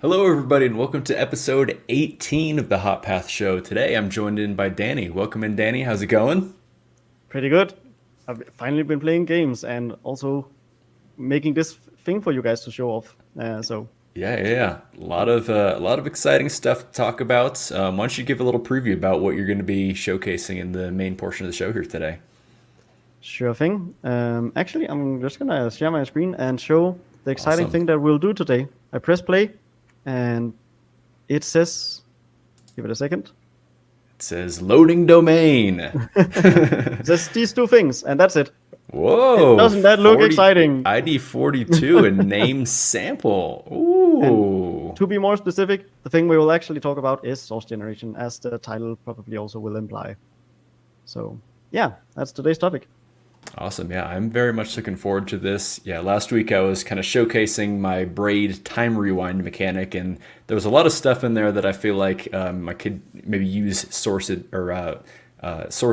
Hello, everybody, and welcome to episode 18 of the Hot Path Show. Today, I'm joined in by Danny. Welcome in, Danny. How's it going? Pretty good. I've finally been playing games and also making this thing for you guys to show off. Yeah. A lot of exciting stuff to talk about. Why don't you give a little preview about what you're going to be showcasing in the main portion of the show here today? Sure thing. Actually, I'm just gonna share my screen and show the exciting Awesome. thing that we'll do today. I press play, and it says, "Give it a second." It says loading domain. It says these two things, and that's it. Whoa, Doesn't that look 40, exciting? ID 42 and name sample. And Ooh. to be more specific, the thing we will actually talk about is source generation, as the title probably also will imply. So, yeah, that's today's topic. Awesome. Yeah, I'm very much looking forward to this. Yeah, last week I was kind of showcasing my braid time rewind mechanic, and there was a lot of stuff in there that I feel like I could maybe use source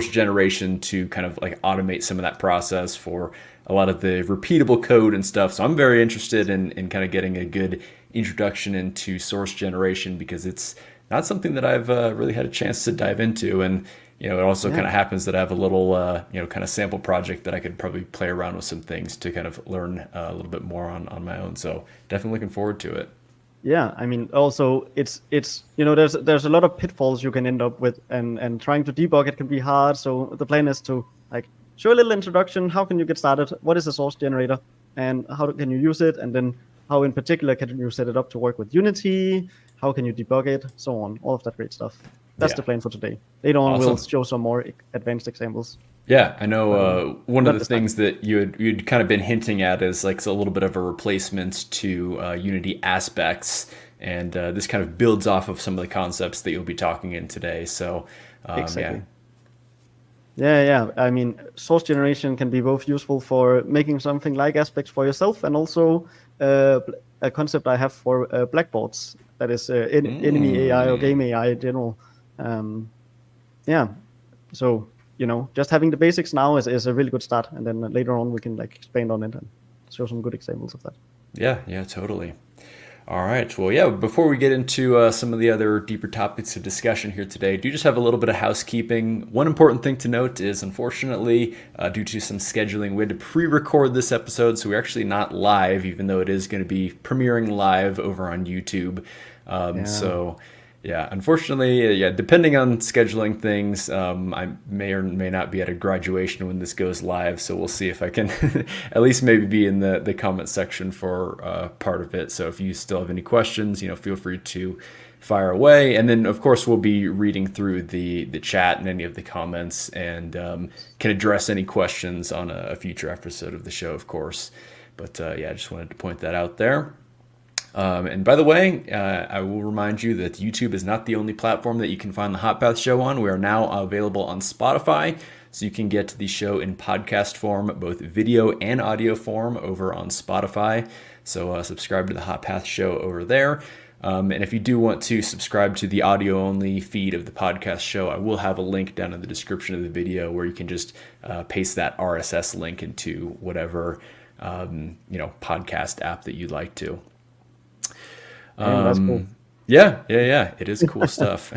generation to kind of like automate some of that process for a lot of the repeatable code and stuff. So I'm very interested in kind of getting a good introduction into source generation because it's not something that I've really had a chance to dive into. And it also Yeah. kind of happens that I have a little, kind of sample project that I could probably play around with some things to kind of learn a little bit more on my own. So definitely looking forward to it. Yeah, I mean, also it's there's a lot of pitfalls you can end up with, and trying to debug it can be hard. So the plan is to like show a little introduction. How can you get started? What is a source generator, and can you use it? And then how in particular can you set it up to work with Unity? How can you debug it? So on, all of that great stuff. That's Yeah. the plan for today. Later on, we'll Awesome. show some more advanced examples. Yeah, I know But one of not the this time. things that you'd kind of been hinting at is like a little bit of a replacement to Unity aspects, and this kind of builds off of some of the concepts that you'll be talking in today. So, yeah, Exactly. Yeah. I mean, source generation can be both useful for making something like aspects for yourself, and also a concept I have for blackboards. That is enemy AI or game AI in general. Um, yeah. So just having the basics now is a really good start, and then later on we can like expand on it and show some good examples of that. yeah, totally. All right. Well, yeah, before we get into some of the other deeper topics of discussion here today, I do just have a little bit of housekeeping. One important thing to note is, unfortunately, due to some scheduling, we had to pre-record this episode, so we're actually not live, even though it is going to be premiering live over on YouTube. Yeah. So, yeah, unfortunately, yeah, depending on scheduling things, I may or may not be at a graduation when this goes live. So we'll see if I can at least maybe be in the comment section for part of it. So if you still have any questions, feel free to fire away. And then, of course, we'll be reading through the chat and any of the comments, and can address any questions on a future episode of the show, of course. But yeah, I just wanted to point that out there. And by the way, I will remind you that YouTube is not the only platform that you can find the Hot Path Show on. We are now available on Spotify, so you can get the show in podcast form, both video and audio form, over on Spotify. So subscribe to the Hot Path Show over there. And if you do want to subscribe to the audio only feed of the podcast show, I will have a link down in the description of the video where you can just paste that RSS link into whatever podcast app that you'd like to. And that's cool. Yeah. It is cool stuff.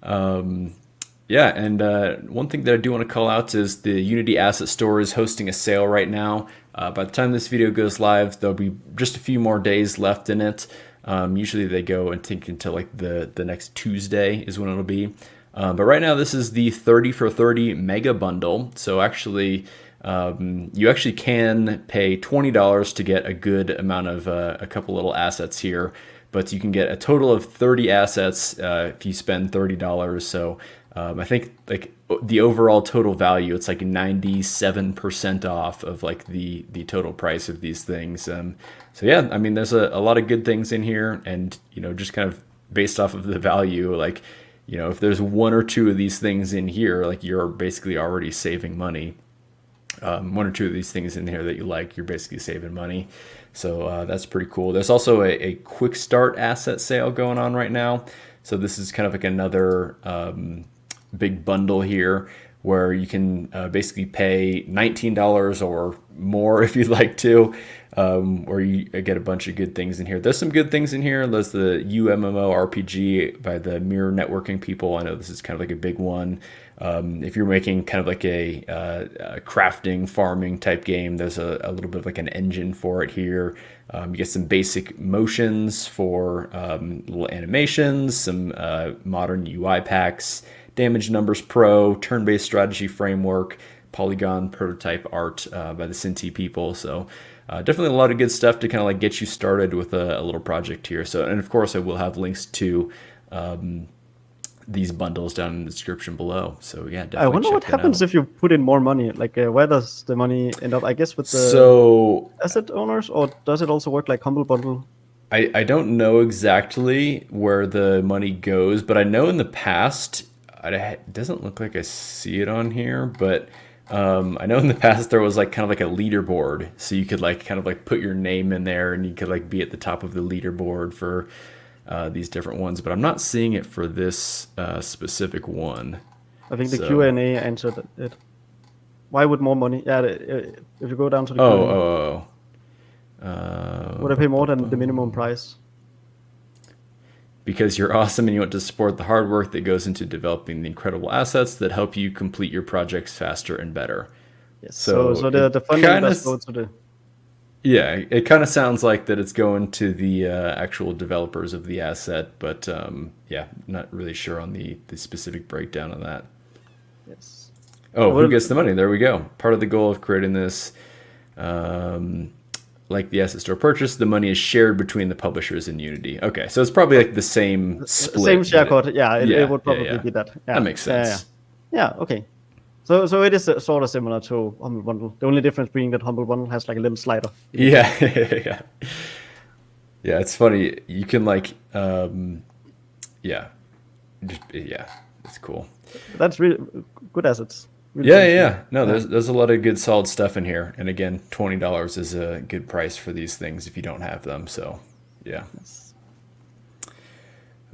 Yeah, and one thing that I do want to call out is the Unity Asset Store is hosting a sale right now. By the time this video goes live, there'll be just a few more days left in it. Usually they go, I think, until like the next Tuesday is when it'll be. But right now, this is the 30 for 30 mega bundle. So actually, you actually can pay $20 to get a good amount of a couple little assets here, but you can get a total of 30 assets if you spend $30. So I think like the overall total value, it's like 97% off of like the total price of these things. So yeah, I mean, there's a lot of good things in here, and just kind of based off of the value, like if there's one or two of these things in here, like you're basically already saving money. One or two of these things in here that you like, you're basically saving money. So that's pretty cool. There's also a quick start asset sale going on right now. So this is kind of like another big bundle here where you can basically pay $19 or more if you'd like to, where you get a bunch of good things in here. There's some good things in here. There's the UMMO RPG by the Mirror Networking people. I know this is kind of like a big one. If you're making kind of like a crafting, farming type game, there's a little bit of like an engine for it here. You get some basic motions for little animations, some modern UI packs, Damage Numbers Pro, turn-based strategy framework, polygon prototype art by the Cinti people. So definitely a lot of good stuff to kind of like get you started with a little project here. So, and of course I will have links to these bundles down in the description below. So yeah, definitely. I wonder what happens if you put in more money. Like, where does the money end up? I guess with the asset owners, or does it also work like Humble Bundle? I don't know exactly where the money goes, but I know in the past, it doesn't look like I see it on here, but I know in the past there was like kind of like a leaderboard, so you could like kind of like put your name in there, and you could like be at the top of the leaderboard for these different ones, but I'm not seeing it for this specific one. I think the Q&A answered it. Why would more money? Yeah, if you go down to the Q&A. Would I pay more than the minimum price? Because you're awesome and you want to support the hard work that goes into developing the incredible assets that help you complete your projects faster and better. Yes. So the funding does go to the... Yeah, it kind of sounds like that it's going to the actual developers of the asset, but yeah, not really sure on the specific breakdown of that. Yes. Oh, who gets the money? There we go. Part of the goal of creating this, like the asset store purchase, the money is shared between the publishers and Unity. Okay, so it's probably like the same split. Same share code. Yeah, it would probably be that. Yeah. That makes sense. Yeah, okay. So it is sort of similar to Humble Bundle. The only difference being that Humble Bundle has like a little slider. Yeah, yeah. Yeah, it's funny. You can like, yeah, it's cool. That's really good assets. Really yeah. No, there's a lot of good solid stuff in here. And again, $20 is a good price for these things if you don't have them. So yeah. Yes.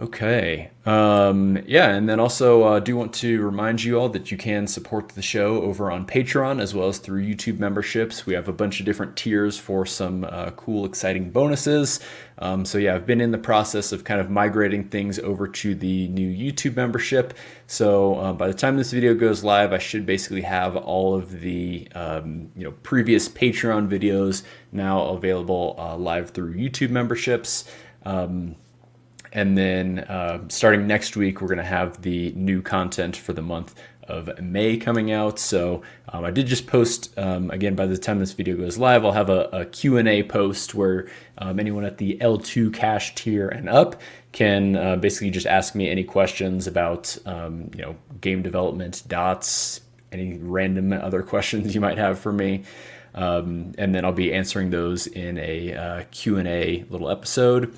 Okay. Yeah, and then also do want to remind you all that you can support the show over on Patreon as well as through YouTube memberships. We have a bunch of different tiers for some cool, exciting bonuses. So yeah, I've been in the process of kind of migrating things over to the new YouTube membership. So by the time this video goes live, I should basically have all of the previous Patreon videos now available live through YouTube memberships. And then starting next week, we're going to have the new content for the month of May coming out. So I did just post, again, by the time this video goes live, I'll have a Q&A post where anyone at the L2 cash tier and up can basically just ask me any questions about game development, dots, any random other questions you might have for me. And then I'll be answering those in a Q&A little episode.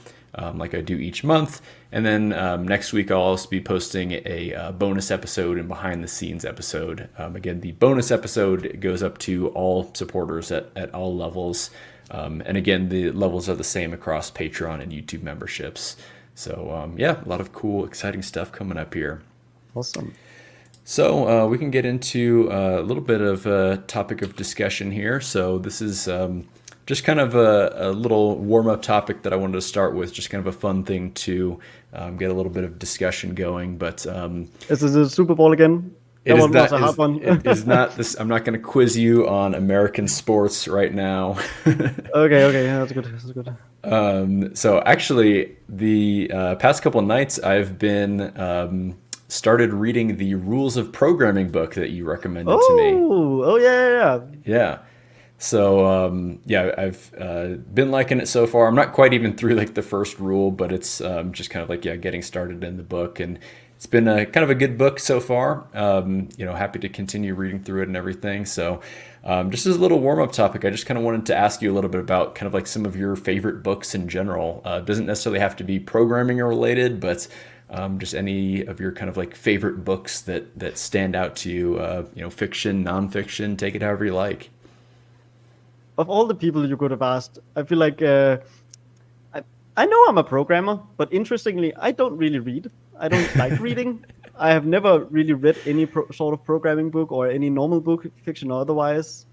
Like I do each month. And then next week, I'll also be posting a bonus episode and behind the scenes episode. Again, the bonus episode goes up to all supporters at all levels. And again, the levels are the same across Patreon and YouTube memberships. So yeah, a lot of cool, exciting stuff coming up here. Awesome. So we can get into a little bit of a topic of discussion here. So this is just kind of a little warm-up topic that I wanted to start with, just kind of a fun thing to get a little bit of discussion going. But is this the Super Bowl again? It is not this. I'm not going to quiz you on American sports right now. Okay, yeah, that's good. So actually, the past couple of nights, I've been started reading the Rules of Programming book that you recommended to me. Oh, yeah. Yeah. So yeah, I've been liking it so far. I'm not quite even through like the first rule, but it's just kind of like getting started in the book, and it's been a kind of a good book so far. Happy to continue reading through it and everything. So just as a little warm-up topic, I just kind of wanted to ask you a little bit about kind of like some of your favorite books in general. It doesn't necessarily have to be programming or related, but just any of your kind of like favorite books that stand out to you. Fiction, nonfiction, take it however you like. Of all the people you could have asked, I feel like I know I'm a programmer, but interestingly, I don't really read. I don't like reading. I have never really read any sort of programming book or any normal book, fiction or otherwise.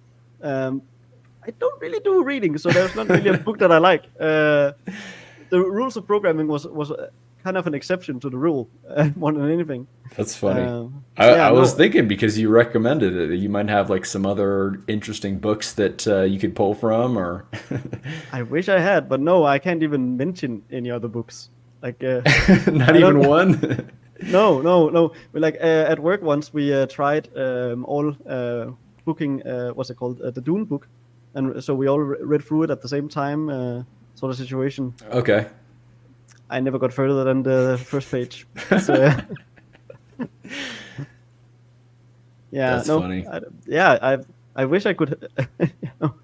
I don't really do reading, so there's not really a book that I like. The rules of programming was kind of an exception to the rule more than anything. That's funny. Yeah, I was no, thinking because you recommended it, that you might have like some other interesting books that you could pull from, or I wish I had, but no, I can't even mention any other books. Like, not I don't. even one. No. Like at work once we tried all booking. What's it called? The Dune book, and so we all read through it at the same time. Sort of situation. Okay. I never got further than the first page. So, yeah, That's no, funny. I wish I could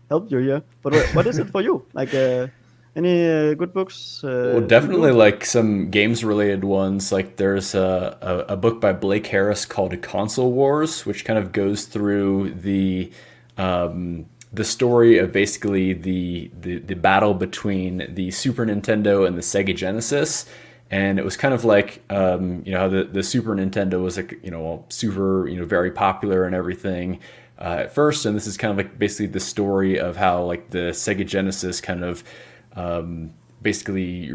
help you here. But what is it for you? Like any good books? Well, definitely like some games related ones. Like there's a book by Blake Harris called Console Wars, which kind of goes through the story of basically the battle between the Super Nintendo and the Sega Genesis. And it was kind of like, how the Super Nintendo was like, super, very popular and everything at first. And this is kind of like basically the story of how like the Sega Genesis kind of basically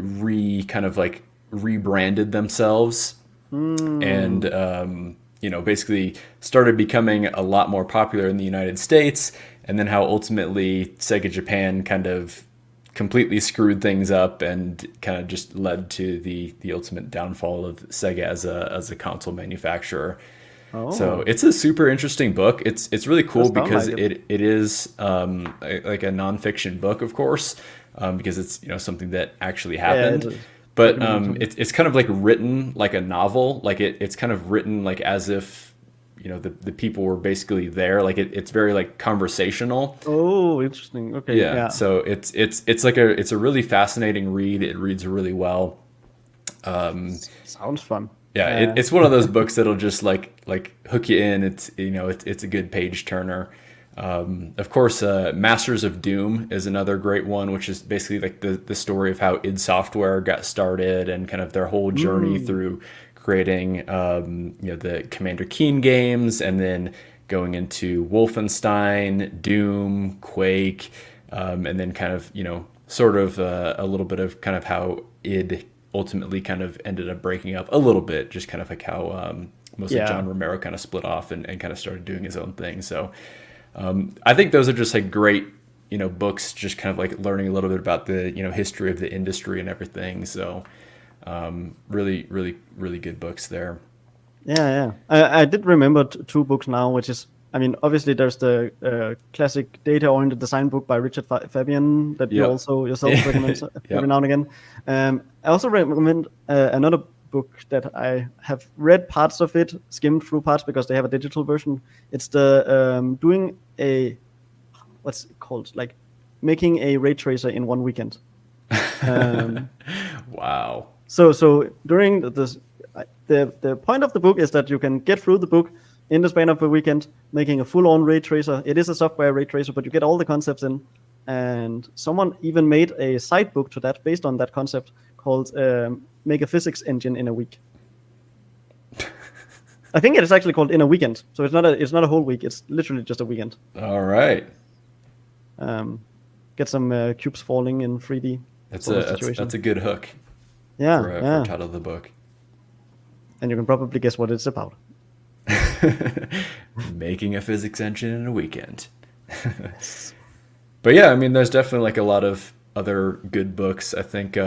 rebranded themselves and basically started becoming a lot more popular in the United States, and then how ultimately Sega Japan kind of completely screwed things up and kind of just led to the ultimate downfall of Sega as a console manufacturer. Oh, So it's a super interesting book. It's really cool does sound because like it. it is like a nonfiction book, of course, because it's something that actually Yeah, happened. it is. But Documented. it's kind of like written like a novel. Like it's kind of written like as if the people were basically there. Like it's very like conversational. Oh, interesting. Okay, Yeah. yeah. So it's like it's a really fascinating read. It reads really well. Sounds fun. Yeah, it's one of those books that'll just like hook you in. It's a good page turner. Of course, Masters of Doom is another great one, which is basically like the story of how id Software got started and kind of their whole journey through creating the Commander Keen games, and then going into Wolfenstein, Doom, Quake, and then kind of sort of a little bit of kind of how id ultimately kind of ended up breaking up a little bit, just kind of like how mostly Yeah. John Romero kind of split off and kind of started doing his own thing. So I think those are just like great, books, just kind of like learning a little bit about the, history of the industry and everything. So really, really, really good books there. Yeah. I did remember two books now, which is, I mean, obviously there's the classic data-oriented design book by Richard Fabian that you Yep. also yourself recommend Yep. every now and again. I also recommend another book that I have read parts of it, skimmed through parts because they have a digital version. It's the doing a, what's it called? Like making a ray tracer in one weekend. Wow. So during this, the point of the book is that you can get through the book in the span of a weekend, making a full-on ray tracer. It is a software ray tracer, but you get all the concepts in. And someone even made a side book to that based on that concept called "Make a Physics Engine in a Week." I think it is actually called "In a Weekend," so it's not a whole week. It's literally just a weekend. All right. Get some cubes falling in 3D. That's sort of situation. that's a good hook Yeah, for yeah. a title of the book. And you can probably guess what it's about. Making a physics engine in a weekend. But yeah, I mean, there's definitely like a lot of other good books. I think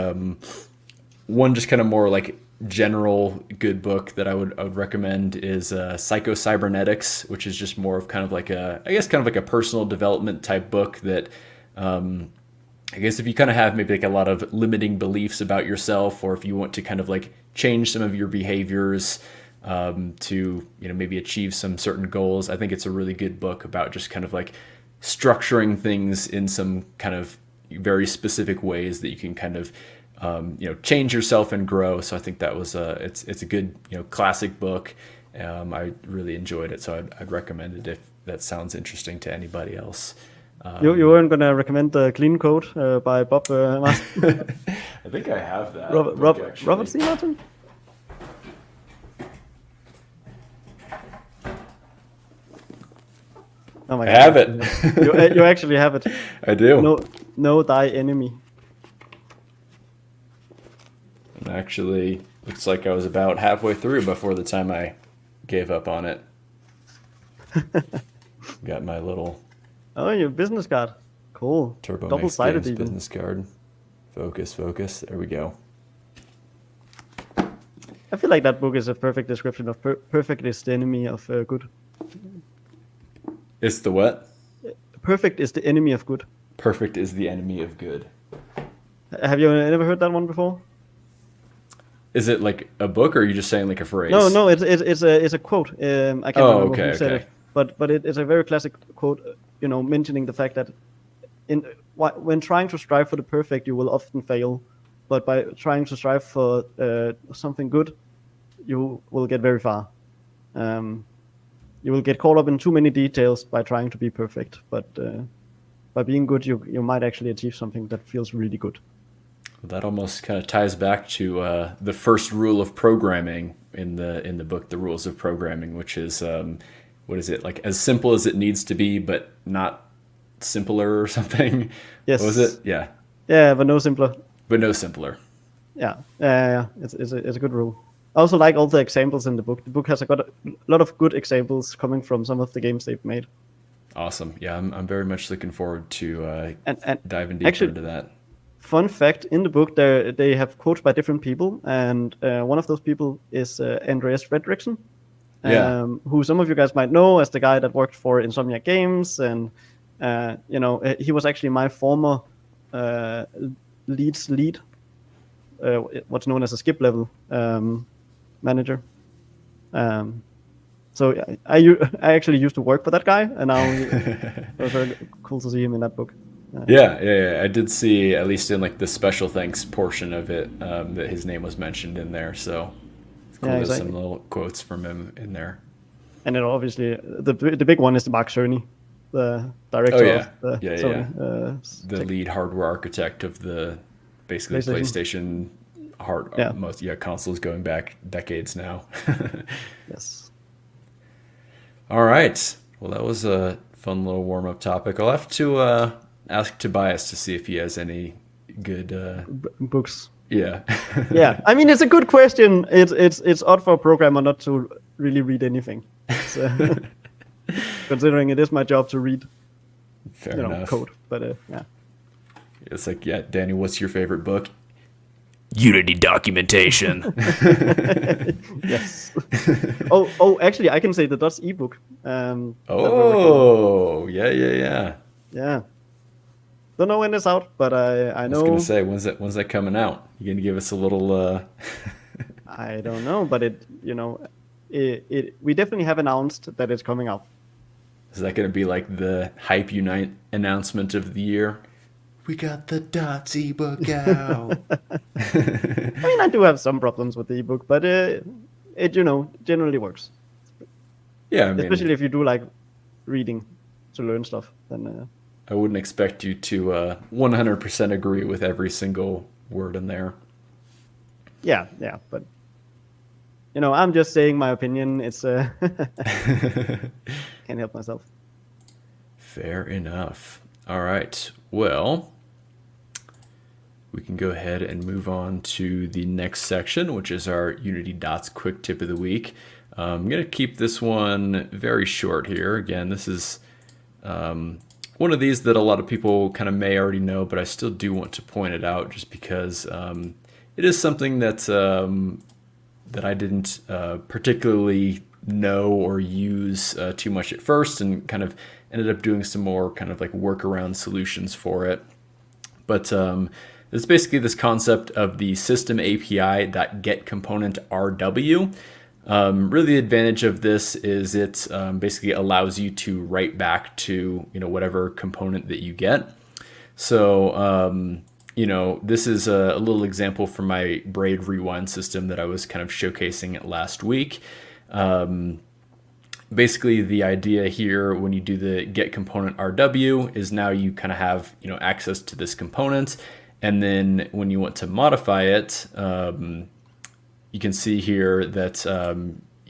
one just kind of more like general good book that I would recommend is Psycho-Cybernetics, which is just more of kind of like a personal development type book that I guess if you kind of have maybe like a lot of limiting beliefs about yourself, or if you want to kind of like change some of your behaviors to maybe achieve some certain goals, I think it's a really good book about just kind of like structuring things in some kind of very specific ways that you can kind of change yourself and grow. So I think that was it's a good classic book. I really enjoyed it, so I'd recommend it if that sounds interesting to anybody else. You weren't gonna recommend the Clean Code by Bob Martin? I think I have that. Robert C. Martin? Oh my I god! have it. You actually have it. I do. Know thy enemy. And actually, looks like I was about halfway through before the time I gave up on it. Got my little Oh, your business card. Cool. Turbo Mix Double-sided Games even. business card. Focus, focus. There we go. I feel like that book is a perfect description of perfect is the enemy of good. It's the what? Perfect is the enemy of good. Perfect is the enemy of good. Have you ever heard that one before? Is it like a book, or are you just saying like a phrase? No, it's a quote. I can't remember okay, who said okay. it, but it's a very classic quote. Mentioning the fact that when trying to strive for the perfect, you will often fail, but by trying to strive for something good, you will get very far. You will get caught up in too many details by trying to be perfect, but by being good, you might actually achieve something that feels really good. That almost kind of ties back to the first rule of programming in the book, The Rules of Programming, which is what is it, like, as simple as it needs to be, but not simpler or something. Yes. What was it? Yeah. Yeah, but no simpler. But no simpler. Yeah. It's a good rule. I also like all the examples in the book. The book has got a lot of good examples coming from some of the games they've made. Awesome. Yeah, I'm very much looking forward to And diving deeper actually, into that. fun fact, in the book, they have quotes by different people, and one of those people is Andreas Fredriksson, who some of you guys might know as the guy that worked for Insomniac Games, and he was actually my former lead, what's known as a skip level manager. So I actually used to work for that guy, and now it was very cool to see him in that book. Yeah. I did see, at least in like the special thanks portion of it, that his name was mentioned in there. So it's cool. There's some little quotes from him in there. And then obviously the big one is Mark Cerny, the director of the the lead hardware architect of the basically PlayStation most consoles going back decades now. Yes. All right. Well, that was a fun little warm-up topic. I'll have to ask Tobias to see if he has any good books. Yeah. Yeah. I mean, it's a good question. It's odd for a programmer not to really read anything. Considering it is my job to read Fair enough. code. But yeah. It's like, Danny, what's your favorite book? Unity documentation. Yes. Actually, I can say the Dot's ebook. Yeah. Yeah. Don't know when it's out, but I know. I was gonna say, when's that coming out? You gonna give us a little? I don't know, but we definitely have announced that it's coming out. Is that gonna be like the Hype Unite announcement of the year? We got the Dots ebook out. I mean, I do have some problems with the ebook, but it generally works. Yeah, I mean, especially if you do like reading to learn stuff, then. I wouldn't expect you to 100% agree with every single word in there. Yeah, but I'm just saying my opinion. It's can't help myself. Fair enough. All right. Well, we can go ahead and move on to the next section, which is our Unity Dots quick tip of the week. I'm going to keep this one very short here. Again, this is one of these that a lot of people kind of may already know, but I still do want to point it out just because it is something that I didn't particularly know or use too much at first, and kind of ended up doing some more kind of like workaround solutions for it. But it's basically this concept of the SystemAPI.GetComponentRW. Really, the advantage of this is it basically allows you to write back to whatever component that you get. So this is a little example from my Braid Rewind system that I was kind of showcasing last week. Basically, the idea here when you do the get component RW is now you kind of have access to this component, and then when you want to modify it, you can see here that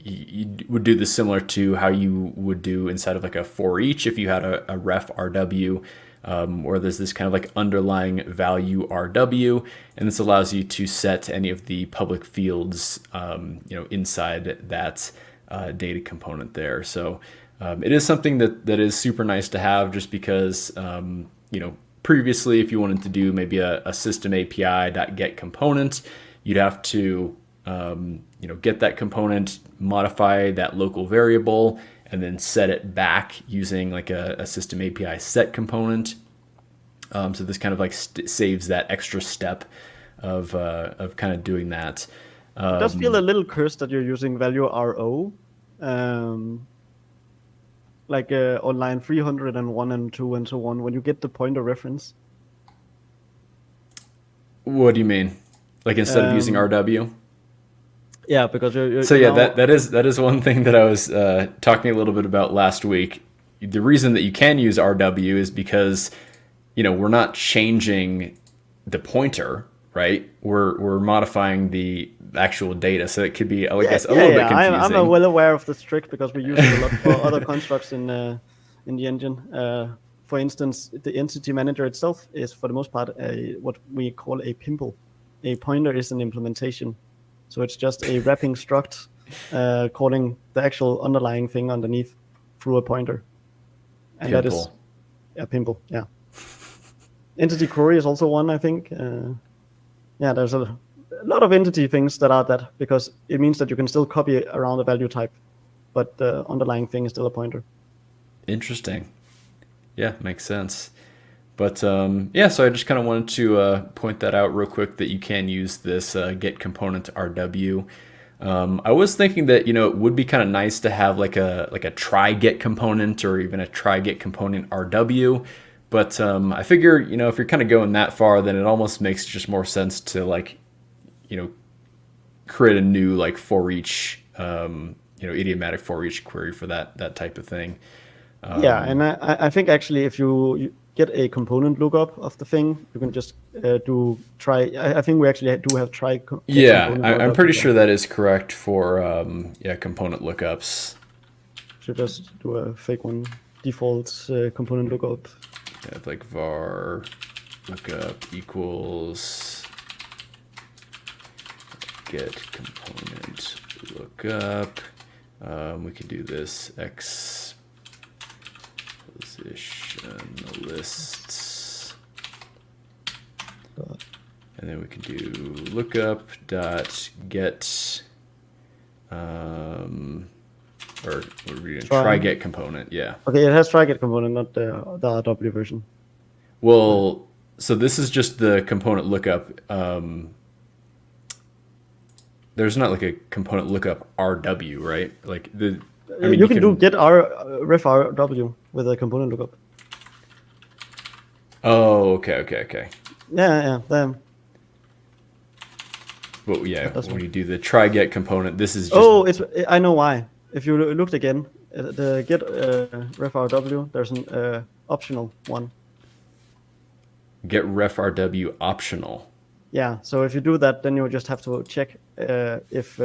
you would do this similar to how you would do inside of like a for each if you had a ref RW, where there's this kind of like underlying value RW, and this allows you to set any of the public fields, inside that data component there. So it is something that is super nice to have, just because, previously if you wanted to do maybe a SystemAPI.GetComponent, you'd have to get that component, modify that local variable, and then set it back using like a System API set component. So this kind of like saves that extra step of kind of doing that. It does feel a little cursed that you're using value RO, like on line 301 and 2 and so on, when you get the pointer reference. What do you mean? Like instead of using RW? Yeah, because you're so yeah, now... that is one thing that I was talking a little bit about last week. The reason that you can use RW is because we're not changing the pointer, right? We're modifying the actual data, so it could be, I guess, a little bit confusing. I'm well aware of this trick because we use it a lot for other constructs in the engine. For instance, the entity manager itself is, for the most part, what we call a pimple. A pointer is an implementation. So it's just a wrapping struct calling the actual underlying thing underneath through a pointer. And pimple. That is a pimple, yeah. Entity query is also one, I think. There's a lot of entity things that are that, because it means that you can still copy around a value type, but the underlying thing is still a pointer. Interesting. Yeah, makes sense. But so I just kind of wanted to point that out real quick, that you can use this GetComponentRW. I was thinking that it would be kind of nice to have like a try get component, or even a try get component RW. But I figure if you're kind of going that far, then it almost makes just more sense to create a new like for each idiomatic for each query for that type of thing. And I think actually if you get a component lookup of the thing, you can just do try. I think we actually do have try. I'm pretty sure that is correct for component lookups. So just do a fake one, default component lookup. Have like var lookup equals get component lookup. We can do this exposition lists, and then we can do lookup dot get or what are we doing? Try get component, yeah. Okay, it has try get component, not the RW version. Well, so this is just the component lookup. There's not like a component lookup RW, right? Like you can do get ref RW with a component lookup. Oh, okay. Yeah. Well, yeah, when you do the try get component, this is just... I know why. If you looked again, the get ref RW, there's an optional one. Get ref RW optional. Yeah, so if you do that, then you just have to check if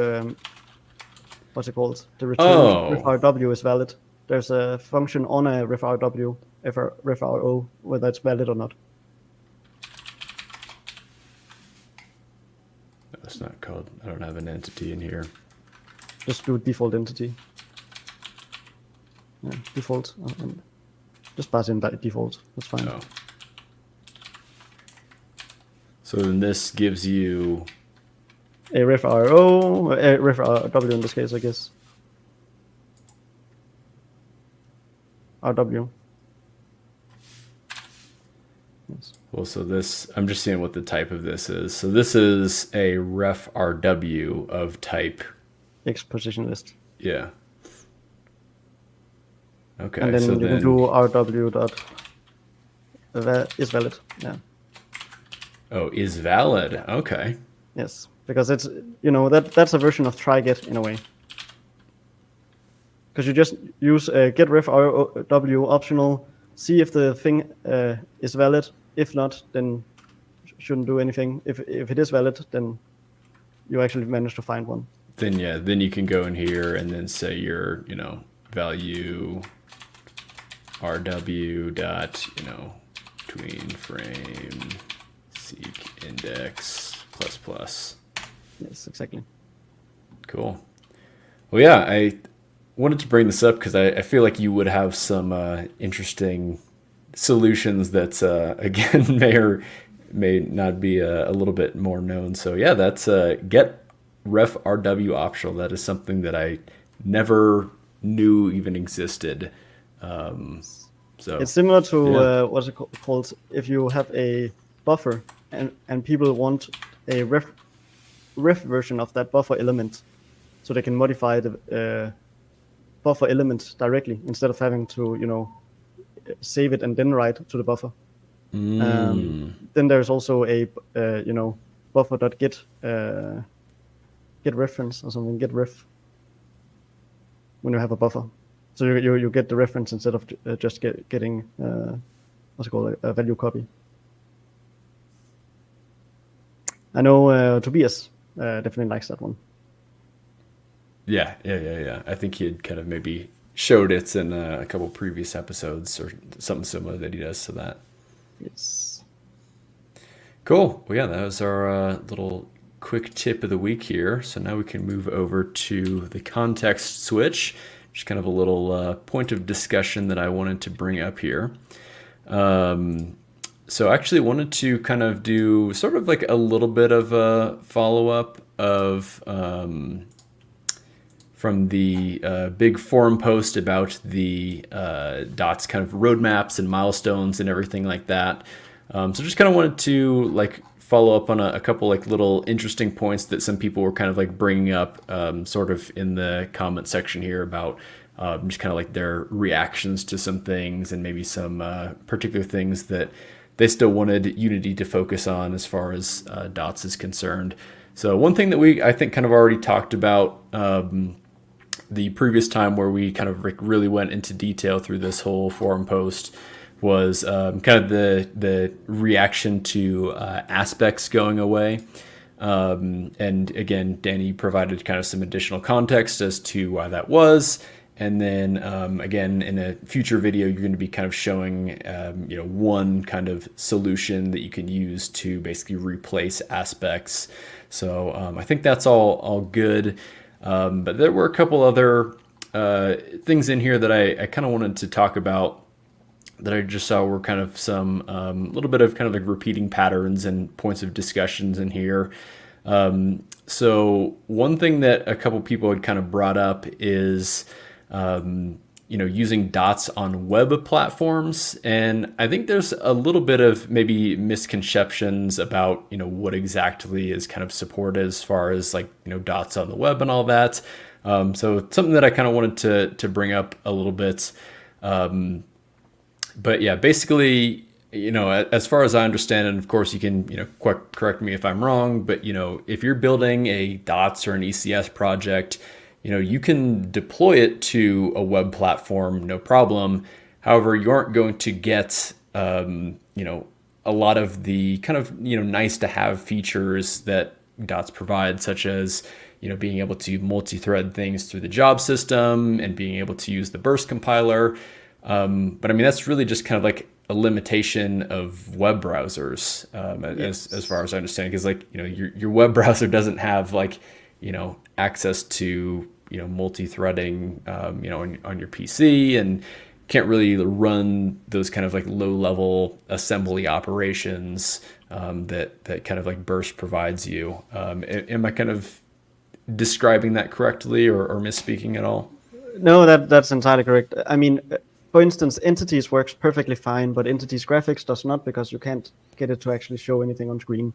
what's it called? The return ref RW is valid. There's a function on a ref RW, ref RO, whether it's valid or not. That's not called. I don't have an entity in here. Just do default entity. Yeah, default. Just pass in by default. That's fine. Oh. So then this gives you a ref RO, a ref RW in this case, I guess. RW. Yes. Well, so this, I'm just seeing what the type of this is. So this is a ref RW of type exposition list. Yeah. Okay. And then you can do RW dot is valid. Yeah. Oh, is valid. Okay. Yes, because it's that's a version of try get in a way. Because you just use get ref RW optional, see if the thing is valid. If not, then shouldn't do anything. If it is valid, then you actually manage to find one. then you can go in here and then say your, value RW dot, tween frame seek index plus plus. Yes, exactly. Cool. Well, yeah, I wanted to bring this up because I feel like you would have some interesting solutions that, again, may not be a little bit more known. So yeah, that's get ref RW optional. That is something that I never knew even existed. So it's similar to yeah. what's it called? If you have a buffer and people want a ref version of that buffer element, so they can modify the buffer element directly instead of having to save it and then write to the buffer. Then there's also a buffer.get get reference or something, get ref, when you have a buffer. So you get the reference instead of just getting what's it called, a value copy. I know Tobias definitely likes that one. Yeah. I think he had kind of maybe showed it in a couple previous episodes or something similar that he does to that. Yes. Cool. Well, yeah, that was our little quick tip of the week here. So now we can move over to the context switch, just kind of a little point of discussion that I wanted to bring up here. So I actually wanted to kind of do sort of like a little bit of a follow-up of from the big forum post about the dots kind of roadmaps and milestones and everything like that. So just kind of wanted to like follow up on a couple like little interesting points that some people were kind of like bringing up sort of in the comment section here about just kind of like their reactions to some things and maybe some particular things that they still wanted Unity to focus on as far as dots is concerned. So one thing that I think kind of already talked about the previous time where we kind of like really went into detail through this whole forum post was kind of the reaction to aspects going away. And again, Danny provided kind of some additional context as to why that was. And then again, in a future video, you're going to be kind of showing one kind of solution that you can use to basically replace aspects. So I think that's all good. But there were a couple other things in here that I kind of wanted to talk about that I just saw were kind of some little bit of kind of like repeating patterns and points of discussions in here. So one thing that a couple people had kind of brought up is using dots on web platforms. And I think there's a little bit of maybe misconceptions about, what exactly is kind of supported as far as like, dots on the web and all that. So it's something that I kind of wanted to bring up a little bit. But yeah, basically, as far as I understand, and of course you can, correct me if I'm wrong, but, if you're building a dots or an ECS project, you can deploy it to a web platform, no problem. However, you aren't going to get, a lot of the kind of, nice to have features that dots provide, such as, being able to multi-thread things through the job system and being able to use the burst compiler. But I mean, that's really just kind of like a limitation of web browsers, Yes. as far as I understand, because like, your web browser doesn't have like, access to, multi-threading, on your PC, and can't really run those kind of like low-level assembly operations that kind of like Burst provides you. Am I kind of describing that correctly or misspeaking at all? No, that's entirely correct. I mean, for instance, entities works perfectly fine, but entities graphics does not, because you can't get it to actually show anything on screen.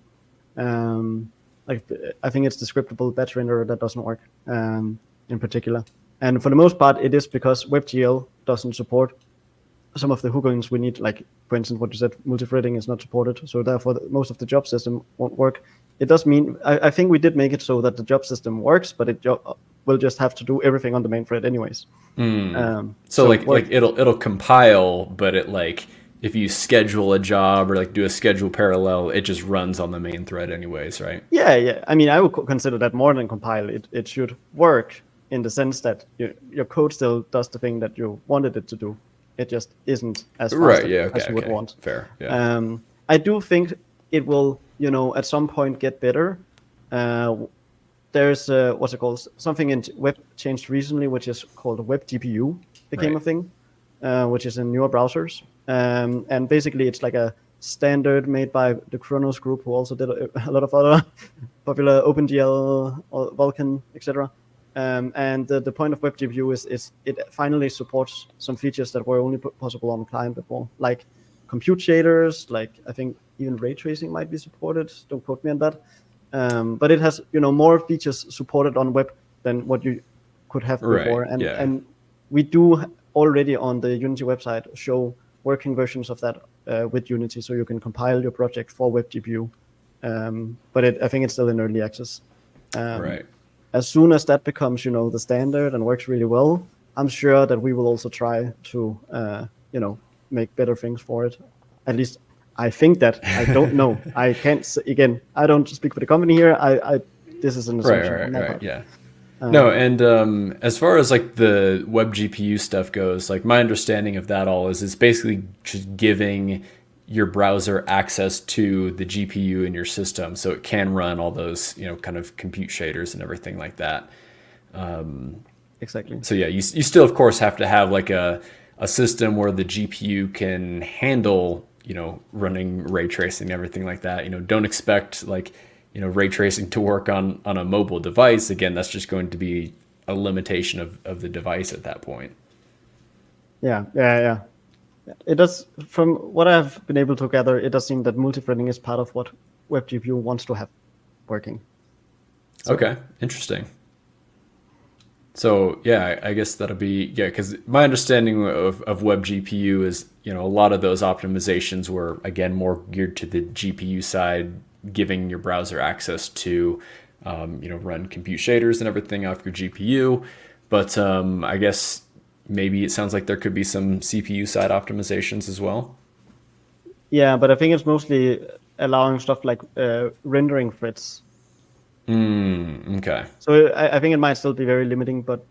Like I think it's the scriptable batch renderer that doesn't work in particular. And for the most part, it is because WebGL doesn't support some of the hookings we need. Like, for instance, what you said, multi-threading is not supported. So therefore, most of the job system won't work. It does mean, I think we did make it so that the job system works, but it will just have to do everything on the main thread anyways. So like it'll compile, but it like if you schedule a job or like do a schedule parallel, it just runs on the main thread anyways, right? Yeah. I mean, I would consider that more than compile. It should work in the sense that your code still does the thing that you wanted it to do. It just isn't as fast Right. Yeah. as you would Okay. want. Fair. Yeah. I do think it will, at some point get better. There's what's it called? Something in web changed recently, which is called Web GPU became a thing, which is in newer browsers. And basically, it's like a standard made by the Kronos group, who also did a lot of other popular OpenGL, Vulkan, etc. And the point of Web GPU is it finally supports some features that were only possible on client before, like compute shaders, like I think even ray tracing might be supported. Don't quote me on that. But it has more features supported on web than what you could have before, and we do already on the Unity website show working versions of that with Unity, so you can compile your project for Web GPU. But I think it's still in early access. Right. As soon as that becomes the standard and works really well, I'm sure that we will also try to make better things for it. At least I think that. I don't know. I can't. Again, I don't speak for the company here. This is an assumption on my part. Yeah. No, and as far as like the web GPU stuff goes, like my understanding of that all is it's basically just giving your browser access to the GPU in your system, so it can run all those kind of compute shaders and everything like that. Exactly. So yeah, you still of course have to have like a system where the GPU can handle running ray tracing and everything like that. Don't expect like ray tracing to work on a mobile device. Again, that's just going to be a limitation of the device at that point. Yeah. It does, from what I've been able to gather, it does seem that multi-threading is part of what WebGPU wants to have working. So. Okay, interesting. So yeah, I guess that'll be, because my understanding of WebGPU is, a lot of those optimizations were, again, more geared to the GPU side, giving your browser access to, run compute shaders and everything off your GPU. But I guess maybe it sounds like there could be some CPU side optimizations as well. Yeah, but I think it's mostly allowing stuff like rendering threads. Okay. So I think it might still be very limiting, but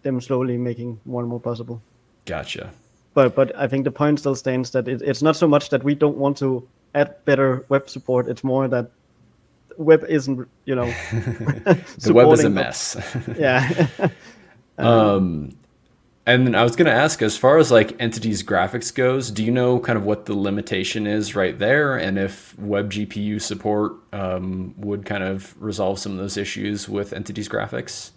them slowly making more and more possible. Gotcha. But I think the point still stands that it's not so much that we don't want to add better web support. It's more that web isn't, the web is a mess. Yeah. And then I was going to ask, as far as like entities graphics goes, do you know kind of what the limitation is right there, and if web GPU support would kind of resolve some of those issues with entities graphics?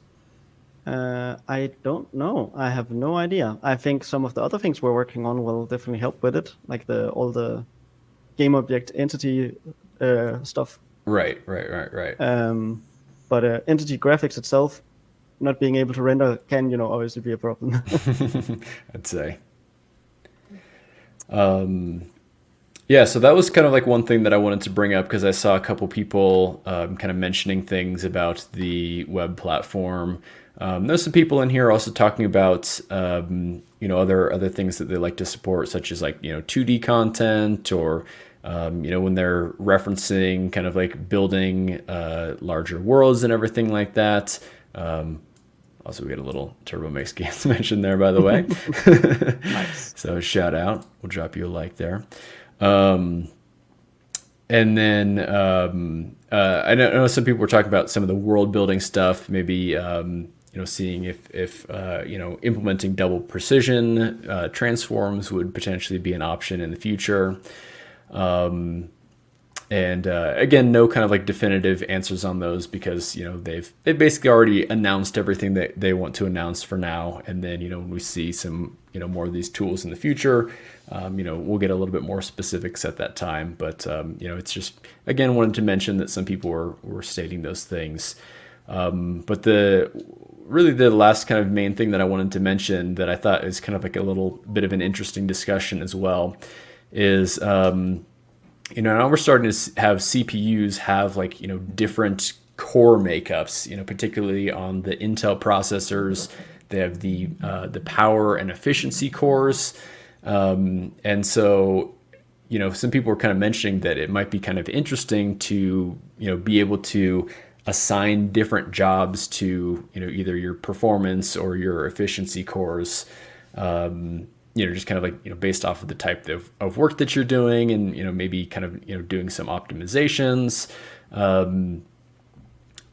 I don't know. I have no idea. I think some of the other things we're working on will definitely help with it, like all the game object entity stuff. Right. But entity graphics itself, not being able to render can, obviously be a problem. I'd say. Yeah, so that was kind of like one thing that I wanted to bring up, because I saw a couple people kind of mentioning things about the web platform. There's some people in here also talking about other things that they like to support, such as like 2D content, or when they're referencing kind of like building larger worlds and everything like that. Also, we got a little Turbo Mix Games mentioned there, by the way. Nice. So shout out. We'll drop you a like there. And then I know some people were talking about some of the world building stuff, maybe seeing if implementing double precision transforms would potentially be an option in the future. And again, no kind of like definitive answers on those, because they've basically already announced everything that they want to announce for now. And then when we see some more of these tools in the future, we'll get a little bit more specifics at that time. But it's just, again, wanted to mention that some people were stating those things. But the last kind of main thing that I wanted to mention that I thought is kind of like a little bit of an interesting discussion as well is now we're starting to have CPUs have like, different core makeups, particularly on the Intel processors. They have the power and efficiency cores. And so, some people were kind of mentioning that it might be kind of interesting to, be able to assign different jobs to, either your performance or your efficiency cores, just kind of like, based off of the type of work that you're doing and, maybe kind of, doing some optimizations.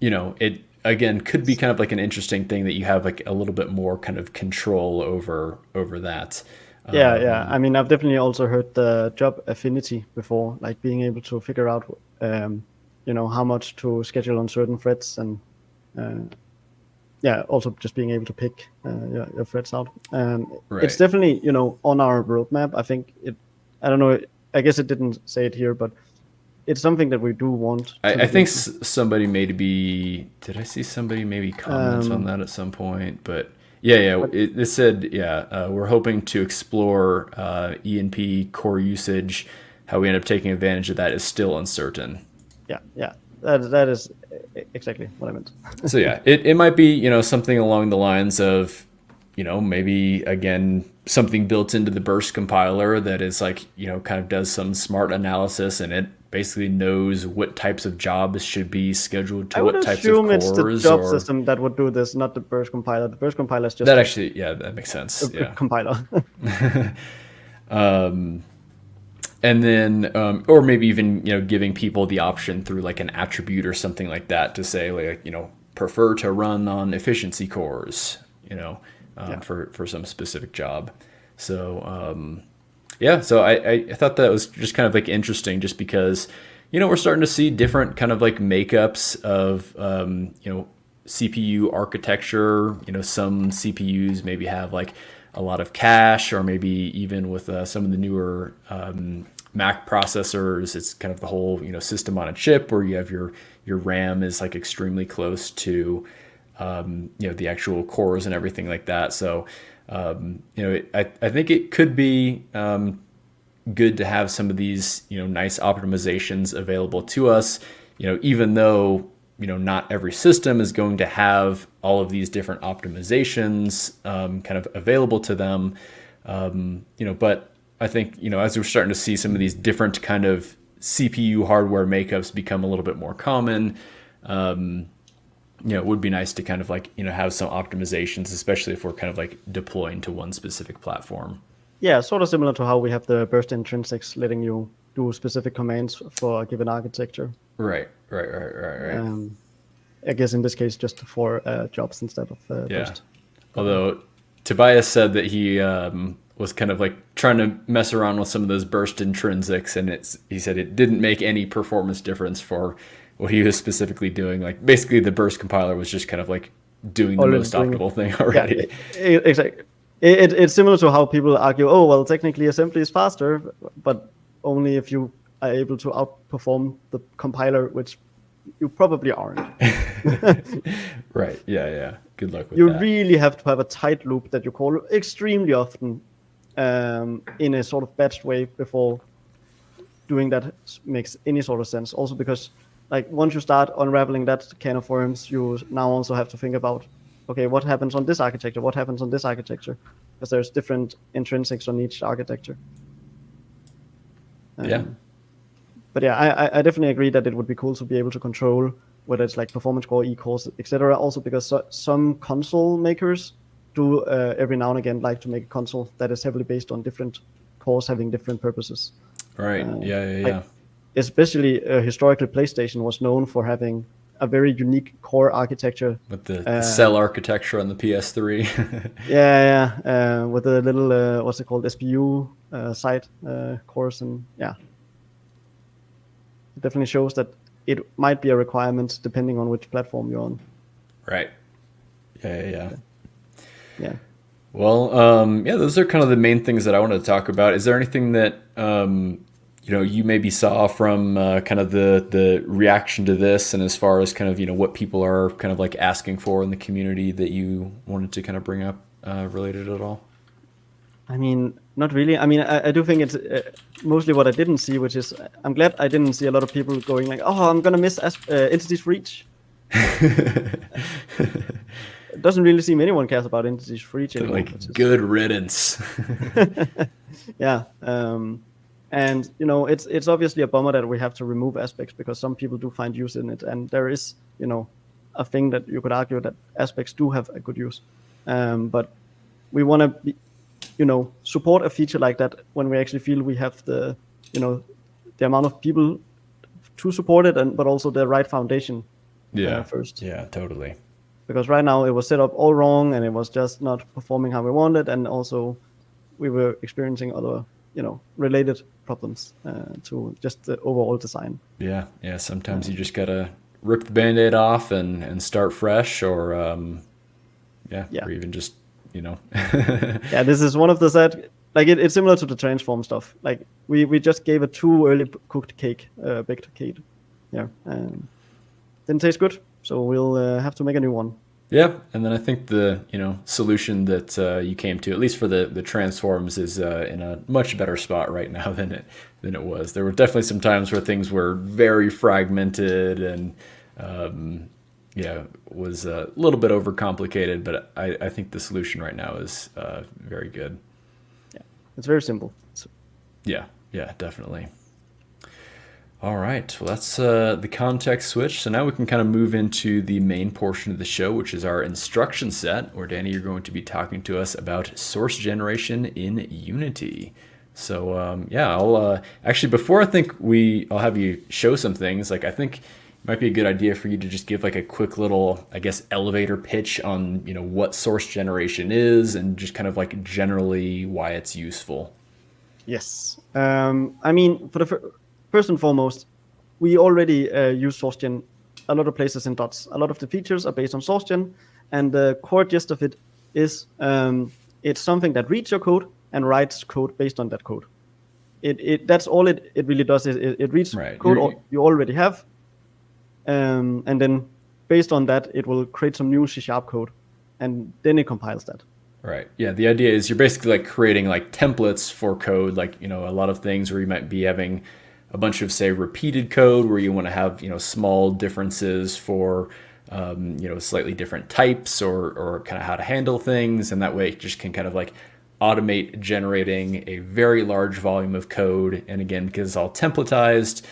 It again could be kind of like an interesting thing that you have like a little bit more kind of control over that. Yeah. I mean, I've definitely also heard the job affinity before, like being able to figure out, how much to schedule on certain threads, and also just being able to pick your threads out. Right. It's definitely, on our roadmap. I think I don't know. I guess it didn't say it here, but it's something that we do want. I think somebody did I see somebody maybe comment on that at some point? But it said, we're hoping to explore E&P core usage. How we end up taking advantage of that is still uncertain. Yeah. That is exactly what I meant. So it might be, something along the lines of, maybe again, something built into the burst compiler that is like, kind of does some smart analysis, and it basically knows what types of jobs should be scheduled to what types of cores. I would assume it's the job system that would do this, not the burst compiler. The burst compiler is just that actually, that makes sense. A compiler. And then, or maybe even, giving people the option through like an attribute or something like that to say like, prefer to run on efficiency cores, for some specific job. So, so I thought that was just kind of like interesting just because, we're starting to see different kind of like makeups of, CPU architecture. Some CPUs maybe have like a lot of cache, or maybe even with some of the newer Mac processors, it's kind of the whole, system on a chip where you have your RAM is like extremely close to, the actual cores and everything like that. So, I think it could be good to have some of these, nice optimizations available to us, even though, not every system is going to have all of these different optimizations kind of available to them. But I think, as we're starting to see some of these different kind of CPU hardware makeups become a little bit more common, it would be nice to kind of like, have some optimizations, especially if we're kind of like deploying to one specific platform. Yeah, sort of similar to how we have the burst intrinsics letting you do specific commands for a given architecture. Right. I guess in this case, just for jobs instead of burst. Although Tobias said that he was kind of like trying to mess around with some of those burst intrinsics, and he said it didn't make any performance difference for what he was specifically doing. Like basically the burst compiler was just kind of like doing the most optimal thing already. Yeah, exactly. It's similar to how people argue, oh, well, technically assembly is faster, but only if you are able to outperform the compiler, which you probably aren't. Right. Yeah. Good luck with that. You really have to have a tight loop that you call extremely often in a sort of batched way before doing that makes any sort of sense. Also because like once you start unraveling that can of worms, you now also have to think about, okay, what happens on this architecture? What happens on this architecture? Because there's different intrinsics on each architecture. But I definitely agree that it would be cool to be able to control whether it's like performance core, e-cores, etc. Also because some console makers do every now and again like to make a console that is heavily based on different cores having different purposes. Right. Yeah. Like, especially historically, PlayStation was known for having a very unique core architecture with the cell architecture on the PS3. With the little what's it called, SPU side cores, and it definitely shows that it might be a requirement depending on which platform you're on. Right. Yeah. Well, those are kind of the main things that I wanted to talk about. Is there anything that you maybe saw from kind of the reaction to this, and as far as kind of what people are kind of like asking for in the community that you wanted to kind of bring up related at all? I mean, not really. I mean, I do think it's mostly what I didn't see, which is I'm glad I didn't see a lot of people going like, oh, I'm gonna miss entities for each. it doesn't really seem anyone cares about entities for each anymore. Like, good riddance. Yeah. And it's obviously a bummer that we have to remove aspects because some people do find use in it, and there is a thing that you could argue that aspects do have a good use, but we want to support a feature like that when we actually feel we have the amount of people to support it, but also the right foundation first. Yeah, totally. Because right now it was set up all wrong and it was just not performing how we wanted, and also we were experiencing other related problems to just the overall design. Yeah. Sometimes you just gotta rip the Band-Aid off and start fresh, or or even just Yeah, this is one of the sad. Like it's similar to the transform stuff. Like we just gave a too early cooked cake, baked cake. Yeah, didn't taste good, so we'll have to make a new one. Yeah, and then I think the solution that you came to, at least for the transforms, is in a much better spot right now than it was. There were definitely some times where things were very fragmented and was a little bit overcomplicated. But I think the solution right now is very good. Yeah, it's very simple. Yeah, definitely. All right, well, that's the context switch. So now we can kind of move into the main portion of the show, which is our instruction set, where Danny, you're going to be talking to us about source generation in Unity. So I'll actually, before I think I'll have you show some things. Like, I think it might be a good idea for you to just give like a quick little, I guess, elevator pitch on what source generation is and just kind of like generally why it's useful. Yes, I mean, for the first and foremost, we already use SourceGen a lot of places in Dots. A lot of the features are based on SourceGen, and the core gist of it is it's something that reads your code and writes code based on that code. That's all it really does. Is it reads code you already have, and then based on that, it will create some new C# code, and then it compiles that. Right. Yeah. The idea is you're basically like creating like templates for code, like a lot of things where you might be having a bunch of, say, repeated code where you want to have small differences for slightly different types or kind of how to handle things, and that way it just can kind of like automate generating a very large volume of code. And again, because it's all templatized,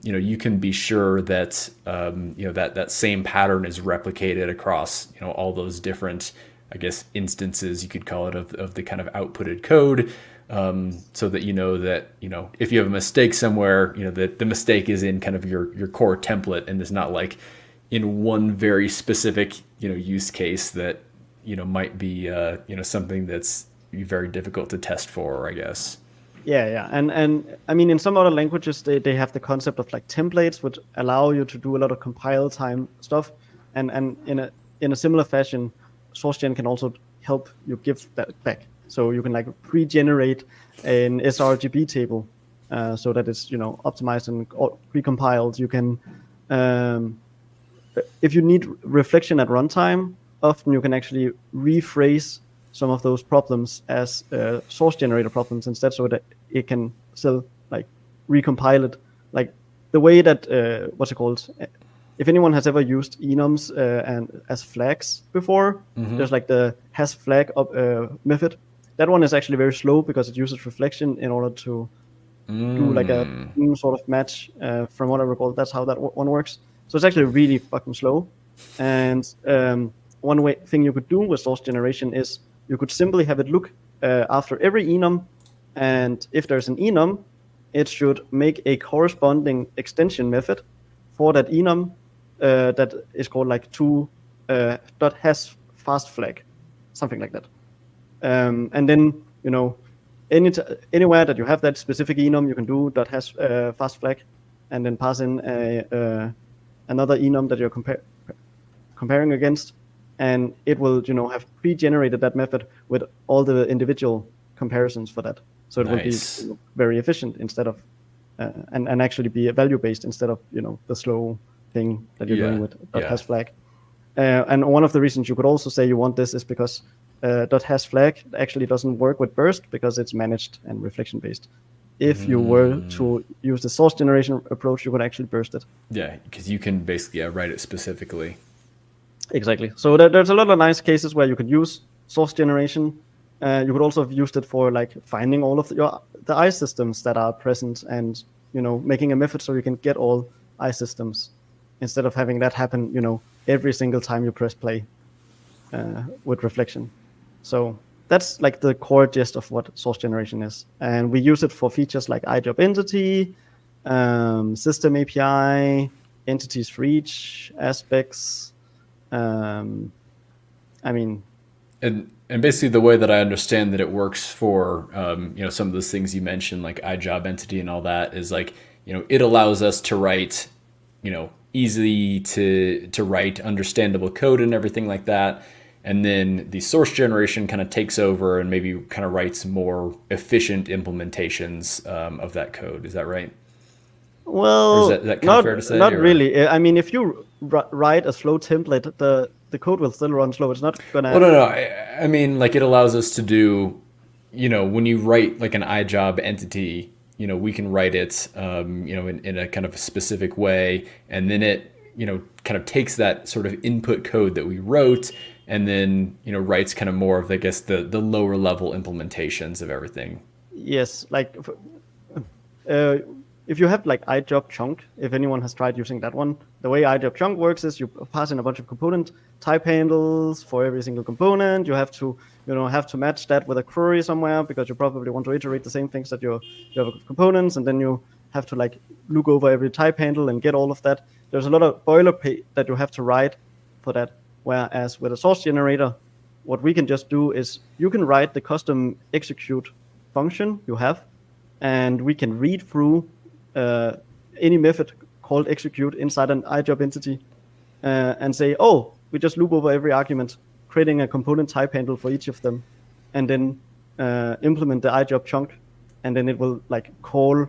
you can be sure that that same pattern is replicated across all those different, I guess, instances, you could call it, of the kind of outputted code. So that that if you have a mistake somewhere, that the mistake is in kind of your core template and is not like in one very specific use case that might be something that's very difficult to test for, I guess. Yeah, and I mean, in some other languages they have the concept of like templates, which allow you to do a lot of compile time stuff, and in a similar fashion, SourceGen can also help you give that back. So you can like pre-generate an sRGB table so that it's optimized and pre-compiled. You can, if you need reflection at runtime, often you can actually rephrase some of those problems as source generator problems instead, so that it can still like recompile it. Like the way that what's it called? If anyone has ever used enums and as flags before, there's like the has flag method. That one is actually very slow because it uses reflection in order to do like a sort of match. From what I recall, that's how that one works. So it's actually really fucking slow. And one thing you could do with source generation is you could simply have it look after every enum, and if there's an enum, it should make a corresponding extension method for that enum that is called like .has fast flag, something like that. And then anywhere that you have that specific enum, you can do .has fast flag, and then pass in another enum that you're comparing against, and it will have pre-generated that method with all the individual comparisons for that. So it will be very efficient instead of and actually be value based instead of the slow thing that you're doing with .has flag. And one of the reasons you could also say you want this is because .has flag actually doesn't work with burst because it's managed and reflection based. If you were to use the source generation approach, you could actually burst it. Yeah, because you can basically write it specifically. Exactly. So there's a lot of nice cases where you could use source generation. You could also have used it for like finding all of the I systems that are present, and making a method so you can get all I systems instead of having that happen every single time you press play with reflection. So that's like the core gist of what source generation is, and we use it for features like iJob entity, system API, entities for each aspects. I mean, and basically the way that I understand that it works for some of those things you mentioned, like iJob entity and all that, is like it allows us to write easy to write understandable code and everything like that, and then the source generation kind of takes over and maybe kind of writes more efficient implementations of that code. Is that right? well, Or is that kind of fair to say? not Or? really. I mean, if you write a slow template, the code will still run slow. It's not Well, gonna. no. I mean, like it allows us to do, when you write like an iJob entity, we can write it, in a kind of a specific way, and then it, kind of takes that sort of input code that we wrote, and then, writes kind of more of, I guess, the lower level implementations of everything. Yes, like uh, if you have like iJob chunk, if anyone has tried using that one, the way iJob chunk works is you pass in a bunch of component type handles for every single component. You have to, match that with a query somewhere, because you probably want to iterate the same things that you have components, and then you have to like look over every type handle and get all of that. There's a lot of boilerplate that you have to write for that. Whereas with a source generator, what we can just do is you can write the custom execute function you have, and we can read through any method called execute inside an iJob entity and say, oh, we just loop over every argument, creating a component type handle for each of them, and then implement the iJob chunk, and then it will like call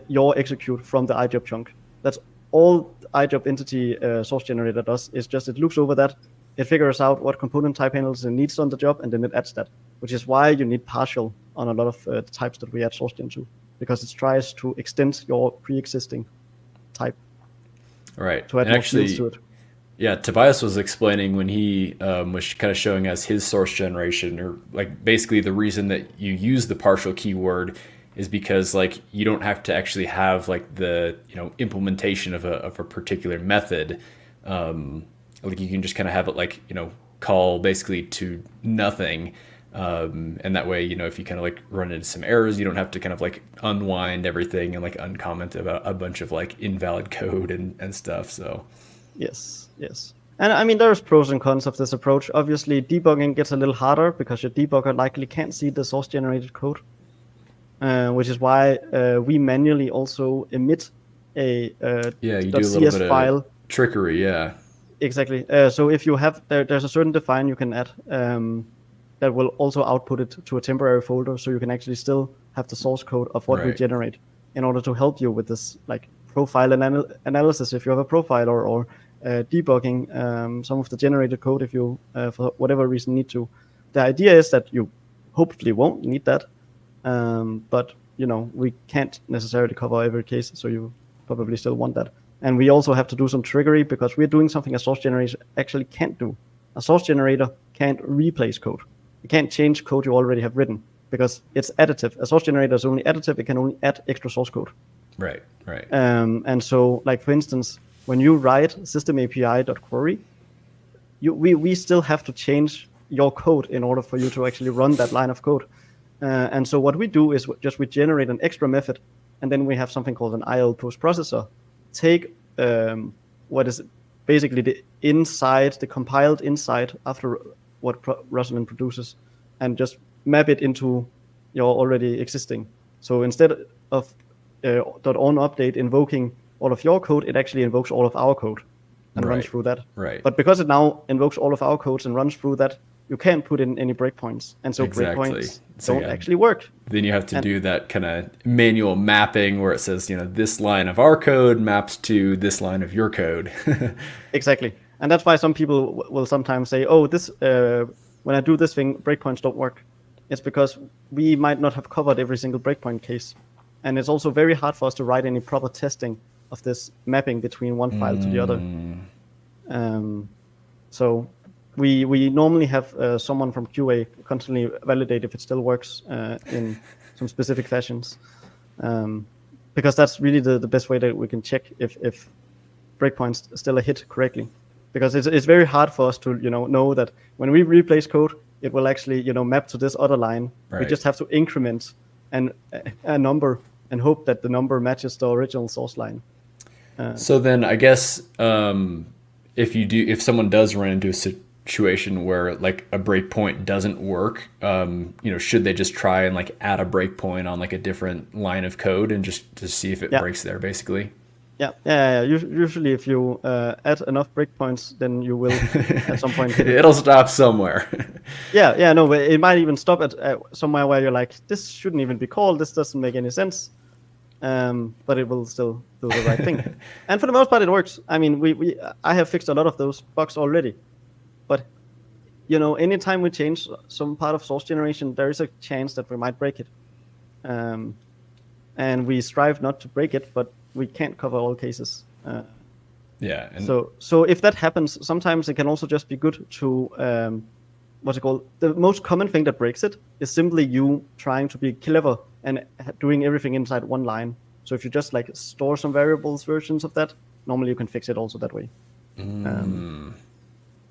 your execute from the iJob chunk. That's all iJob entity source generator does, is just it looks over that, it figures out what component type handles it needs on the job, and then it adds that, which is why you need partial on a lot of the types that we add source gen to, because it tries to extend your pre-existing type. Right. To add and more actually, fields to it. Yeah, Tobias was explaining when he was kind of showing us his source generation, or like basically the reason that you use the partial keyword is because like you don't have to actually have like the implementation of a particular method. Like you can just kind of have it like call basically to nothing, and that way if you kind of like run into some errors, you don't have to kind of like unwind everything and like uncomment about a bunch of like invalid code and stuff. So. Yes. And I mean, there's pros and cons of this approach. Obviously, debugging gets a little harder because your debugger likely can't see the source generated code, which is why we manually also emit a you do a little .cs bit file. of trickery, yeah. Exactly. So if you have, there's a certain define you can add that will also output it to a temporary folder, so you can actually still have the source code of what we Right. generate in order to help you with this like profile analysis if you have a profile, or debugging some of the generated code if you for whatever reason need to. The idea is that you hopefully won't need that, but we can't necessarily cover every case, so you probably still want that. And we also have to do some trickery because we're doing something a source generator actually can't do. A source generator can't replace code. It can't change code you already have written because it's additive. A source generator is only additive. It can only add extra source code. Right. And so, like for instance, when you write SystemAPI.query, we still have to change your code in order for you to actually run that line of code. And so what we do is we generate an extra method, and then we have something called an IL post processor. Take what is basically the compiled inside after what Roslyn produces, and just map it into your already existing. So instead of .on update invoking all of your code, it actually invokes all of our code and runs through that. Right. But because it now invokes all of our codes and runs through that, you can't put in any breakpoints, and so Exactly. breakpoints So, don't yeah. actually work. Then you have to do that kind of manual mapping where it says, this line of our code maps to this line of your code. Exactly. And that's why some people will sometimes say, oh, this when I do this thing, breakpoints don't work. It's because we might not have covered every single breakpoint case. And it's also very hard for us to write any proper testing of this mapping between one file to the other. So we normally have someone from QA constantly validate if it still works in some specific fashions, because that's really the best way that we can check if breakpoints still are hit correctly. Because it's very hard for us to know that when we replace code, it will actually map to this other line. Right. We just have to increment a number and hope that the number matches the original source line. So then I guess if someone does run into a situation where like a breakpoint doesn't work, should they just try and like add a breakpoint on like a different line of code and just to see if it breaks there, basically? Yeah. Usually, if you add enough breakpoints, then you will at some point hit it. It'll stop somewhere. No, but it might even stop at somewhere where you're like, this shouldn't even be called. This doesn't make any sense. But it will still do the right thing. And for the most part, it works. I mean, I have fixed a lot of those bugs already. But anytime we change some part of source generation, there is a chance that we might break it. And we strive not to break it, but we can't cover all cases. Yeah. So if that happens, sometimes it can also just be good to what's it called? The most common thing that breaks it is simply you trying to be clever and doing everything inside one line. So if you just like store some variables versions of that, normally you can fix it also that way.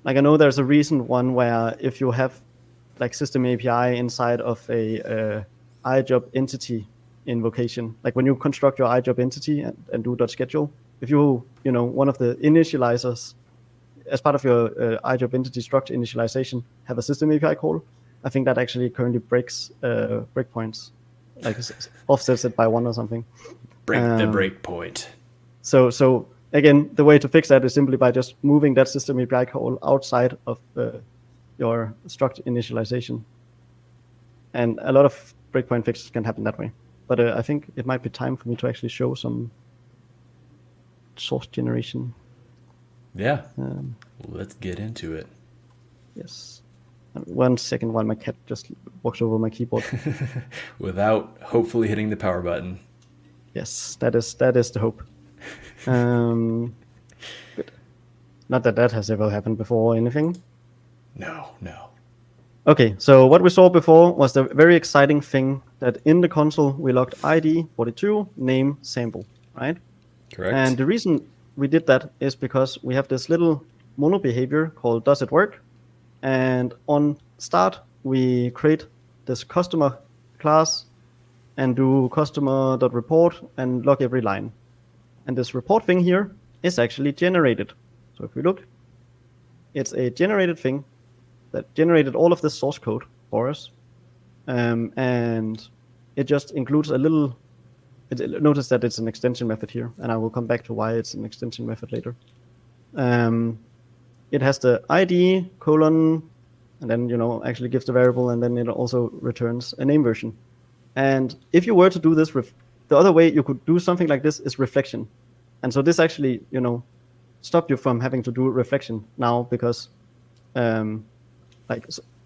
Like I know there's a recent one where if you have like system API inside of a iJob entity invocation, like when you construct your iJob entity and do .schedule, if one of the initializers as part of your iJob entity structure initialization have a system API call, I think that actually currently breaks breakpoints, like offsets it by 1 or something. Break the breakpoint. So again, the way to fix that is simply by just moving that system API call outside of your struct initialization. And a lot of breakpoint fixes can happen that way. But I think it might be time for me to actually show some source generation. Yeah. Let's get into it. Yes. 1 second while my cat just walks over my keyboard. Without hopefully hitting the power button. Yes, that is the hope. Good. Not that has ever happened before or anything. No. Okay, so what we saw before was the very exciting thing that in the console we logged ID 42, name, sample, right? Correct. And the reason we did that is because we have this little mono behavior called does it work? And on start, we create this customer class and do customer.report and log every line. And this report thing here is actually generated. So if we look, it's a generated thing that generated all of this source code for us. And it just includes a little, notice that it's an extension method here, and I will come back to why it's an extension method later. It has the ID colon, and then, actually gives the variable, and then it also returns a name version. And if you were to do this, the other way you could do something like this is reflection. And so this actually, stop you from having to do reflection now because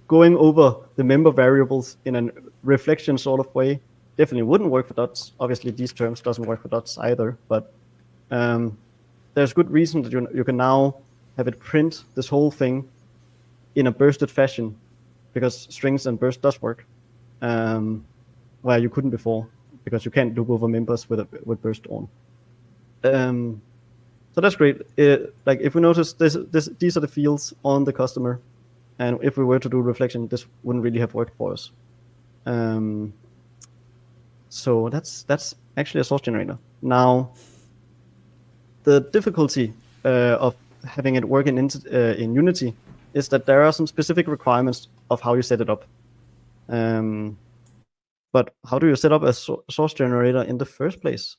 going over the member variables in a reflection sort of way definitely wouldn't work for dots. Obviously, these terms doesn't work for dots either, but there's good reason that you can now have it print this whole thing in a bursted fashion because strings and burst does work, where you couldn't before because you can't loop over members with burst on. So that's great. If we notice these are the fields on the customer, and if we were to do reflection, this wouldn't really have worked for us. So that's actually a source generator. Now, the difficulty of having it work in Unity is that there are some specific requirements of how you set it up. But how do you set up a source generator in the first place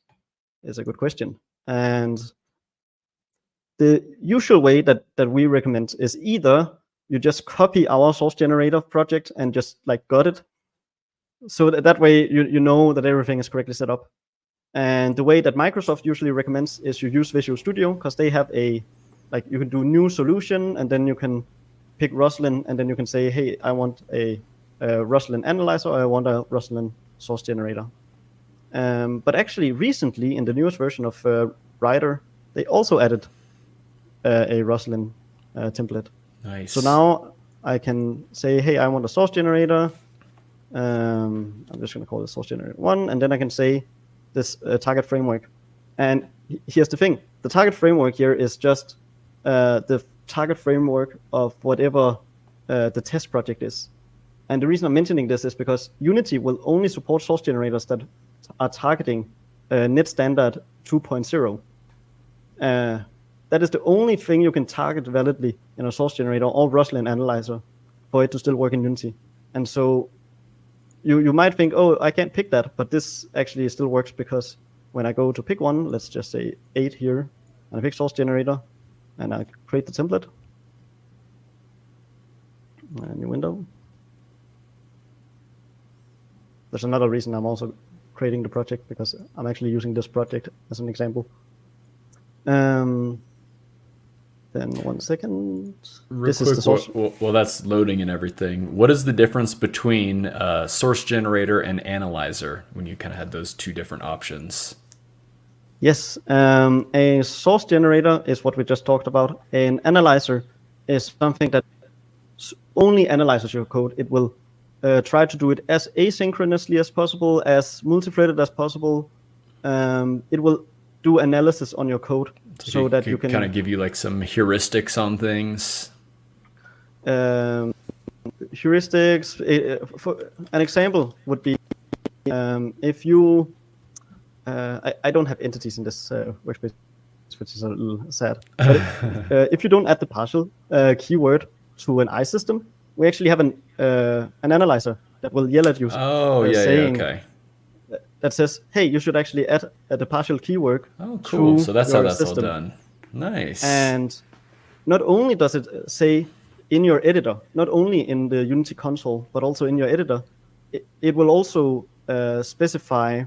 is a good question. And the usual way that we recommend is either you just copy our source generator project and just got it. So that way you know that everything is correctly set up. And the way that Microsoft usually recommends is you use Visual Studio because they have you can do new solution and then you can pick Roslyn and then you can say, hey, I want a Roslyn analyzer or I want a Roslyn source generator. But actually recently in the newest version of Rider, they also added a Roslyn template. Nice. So now I can say, hey, I want a source generator. I'm just going to call it source generator 1, and then I can say this target framework. And here's the thing: the target framework here is just the target framework of whatever the test project is. And the reason I'm mentioning this is because Unity will only support source generators that are targeting net standard 2.0. That is the only thing you can target validly in a source generator or Roslyn analyzer for it to still work in Unity. And so you might think, oh, I can't pick that, but this actually still works, because when I go to pick one, let's just say 8 here, and I pick source generator, and I create the template, a new window. There's another reason I'm also creating the project, because I'm actually using this project as an example. Then 1 second. This is the source. Well, that's loading and everything. What is the difference between source generator and analyzer when you kind of had those two different options? Yes, a source generator is what we just talked about. An analyzer is something that only analyzes your code. It will try to do it as asynchronously as possible, as multi-threaded as possible. It will do analysis on your code so that you can kind of give you like some heuristics on things. Heuristics. For an example would be if you. I don't have entities in this workspace, which is a little sad. But if you don't add the partial keyword to an iSystem, we actually have an analyzer that will yell at you. Saying, okay. That says, hey, you should actually add the partial keyword. Oh, cool. To so that's your how that's system. all done. Nice. And not only does it say in your editor, not only in the Unity console, but also in your editor, it will also specify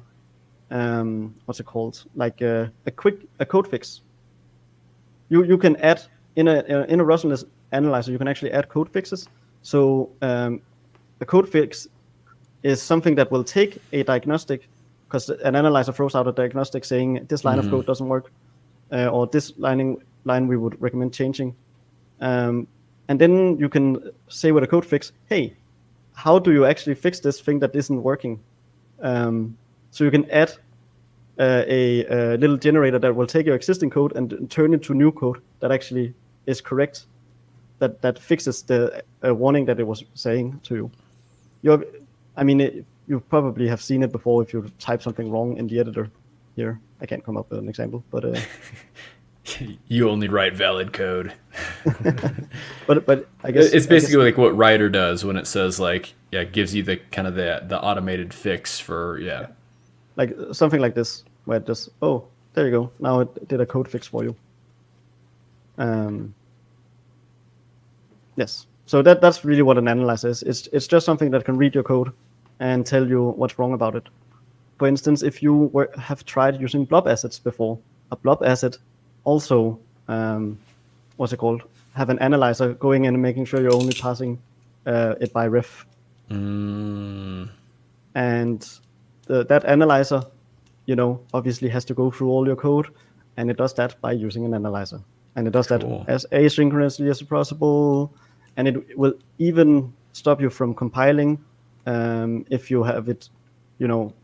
what's it called? Like a code fix. You can add in a Roslyn analyzer. You can actually add code fixes. So a code fix is something that will take a diagnostic, because an analyzer throws out a diagnostic saying this line of code doesn't work, or this line we would recommend changing. And then you can say with a code fix, hey, how do you actually fix this thing that isn't working? So you can add a little generator that will take your existing code and turn it to new code that actually is correct, that fixes the warning that it was saying to you. You probably have seen it before if you type something wrong in the editor. Here, I can't come up with an example, but you only write valid code. but I guess it's basically like what Writer does when it says like, gives you the kind of the automated fix for like something like this, where it just, oh, there you go, now it did a code fix for you. Yes, so that's really what an analyzer is. It's just something that can read your code and tell you what's wrong about it. For instance, if you have tried using blob assets before, a blob asset also, what's it called, have an analyzer going in and making sure you're only passing it by ref. And that analyzer, obviously has to go through all your code, and it does that by using an analyzer. And it does that as asynchronously as possible, and it will even stop you from compiling if you have it,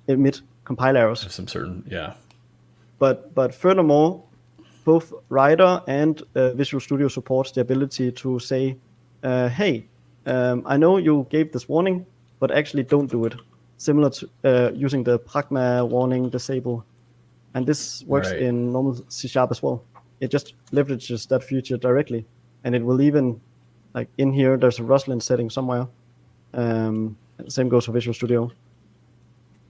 emit compile errors. Some certain, But furthermore, both Writer and Visual Studio supports the ability to say, hey, I know you gave this warning, but actually don't do it. Similar to using the pragma warning disable. And this works in normal C# as well. It just leverages that feature directly. And it will even, like in here, there's a Roslyn setting somewhere. Same goes for Visual Studio.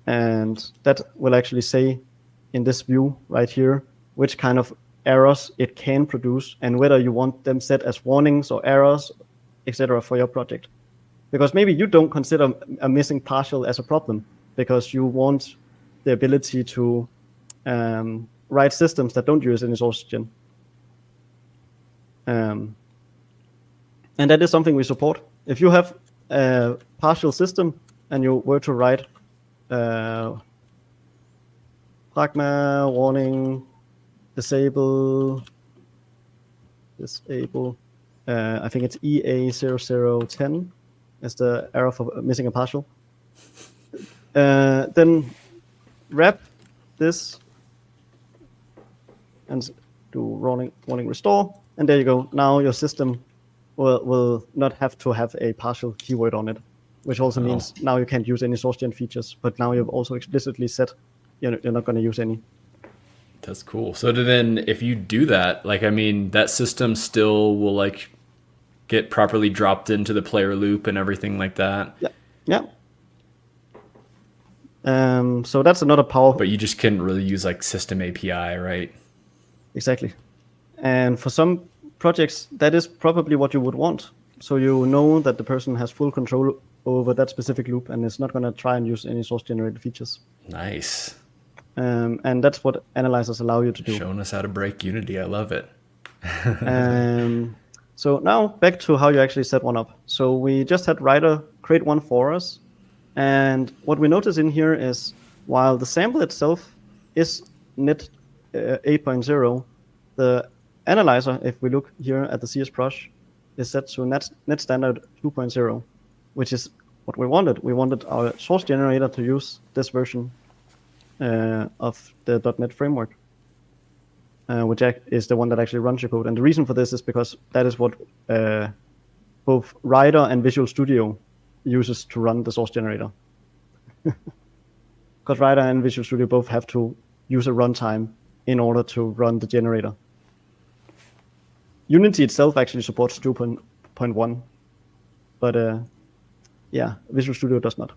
And that will actually say in this view right here, which kind of errors it can produce and whether you want them set as warnings or errors, etc. for your project. Because maybe you don't consider a missing partial as a problem because you want the ability to write systems that don't use any source gen. And that is something we support. If you have a partial system and you were to write pragma warning disable I think it's EA0010 is the error for missing a partial. Then wrap this and do rolling restore, and there you go. Now your system will not have to have a partial keyword on it, which also means now you can't use any source gen features, but now you've also explicitly said you're not going to use any. That's cool. So then if you do that, like, I mean, that system still will like get properly dropped into the player loop and everything like that. Yeah. So that's another power. But you just couldn't really use like System API, right? Exactly. And for some projects, that is probably what you would want. So you know that the person has full control over that specific loop and is not going to try and use any source generated features. Nice. And that's what analyzers allow you to do. Showing us how to break Unity. I love it. So now back to how you actually set one up. So we just had Writer create one for us. And what we notice in here is while the sample itself is net 8.0, the analyzer, if we look here at the CS brush, is set to net standard 2.0, which is what we wanted. We wanted our source generator to use this version of the .NET framework, which is the one that actually runs your code. And the reason for this is because that is what both Writer and Visual Studio uses to run the source generator. Because Writer and Visual Studio both have to use a runtime in order to run the generator. Unity itself actually supports 2.1, but yeah, Visual Studio does not.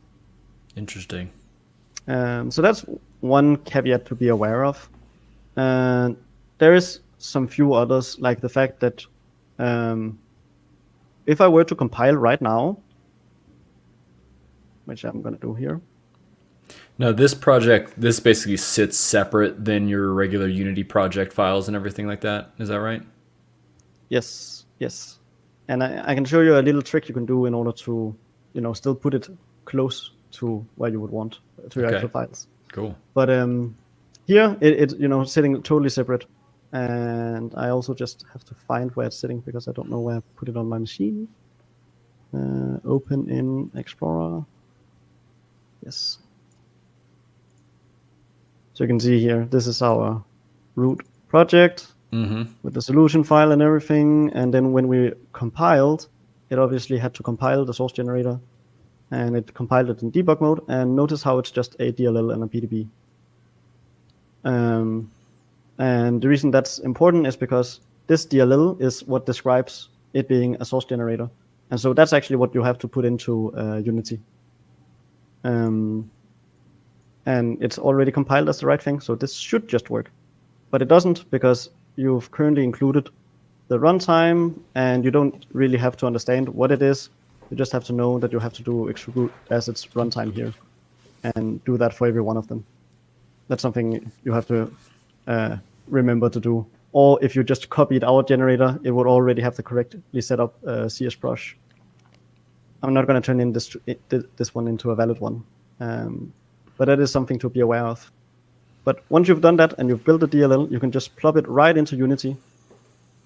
Interesting. So that's one caveat to be aware of. There is some few others, like the fact that if I were to compile right now, which I'm going to do here. Now this project, this basically sits separate than your regular Unity project files and everything like that. Is that right? Yes. And I can show you a little trick you can do in order to, still put it close to where you would want to your actual files. Cool. But here it's sitting totally separate, and I also just have to find where it's sitting because I don't know where I put it on my machine. Open in Explorer. Yes. So you can see here, this is our root project with the solution file and everything. And then when we compiled, it obviously had to compile the source generator, and it compiled it in debug mode. And notice how it's just a DLL and a PDB. And the reason that's important is because this DLL is what describes it being a source generator. And so that's actually what you have to put into Unity. And it's already compiled as the right thing, so this should just work. But it doesn't, because you've currently included the runtime, and you don't really have to understand what it is. You just have to know that you have to do execute as its runtime here, and do that for every one of them. That's something you have to remember to do. Or if you just copied our generator, it would already have the correctly set up CS brush. I'm not going to turn in this one into a valid one. But that is something to be aware of. But once you've done that and you've built a DLL, you can just plop it right into Unity.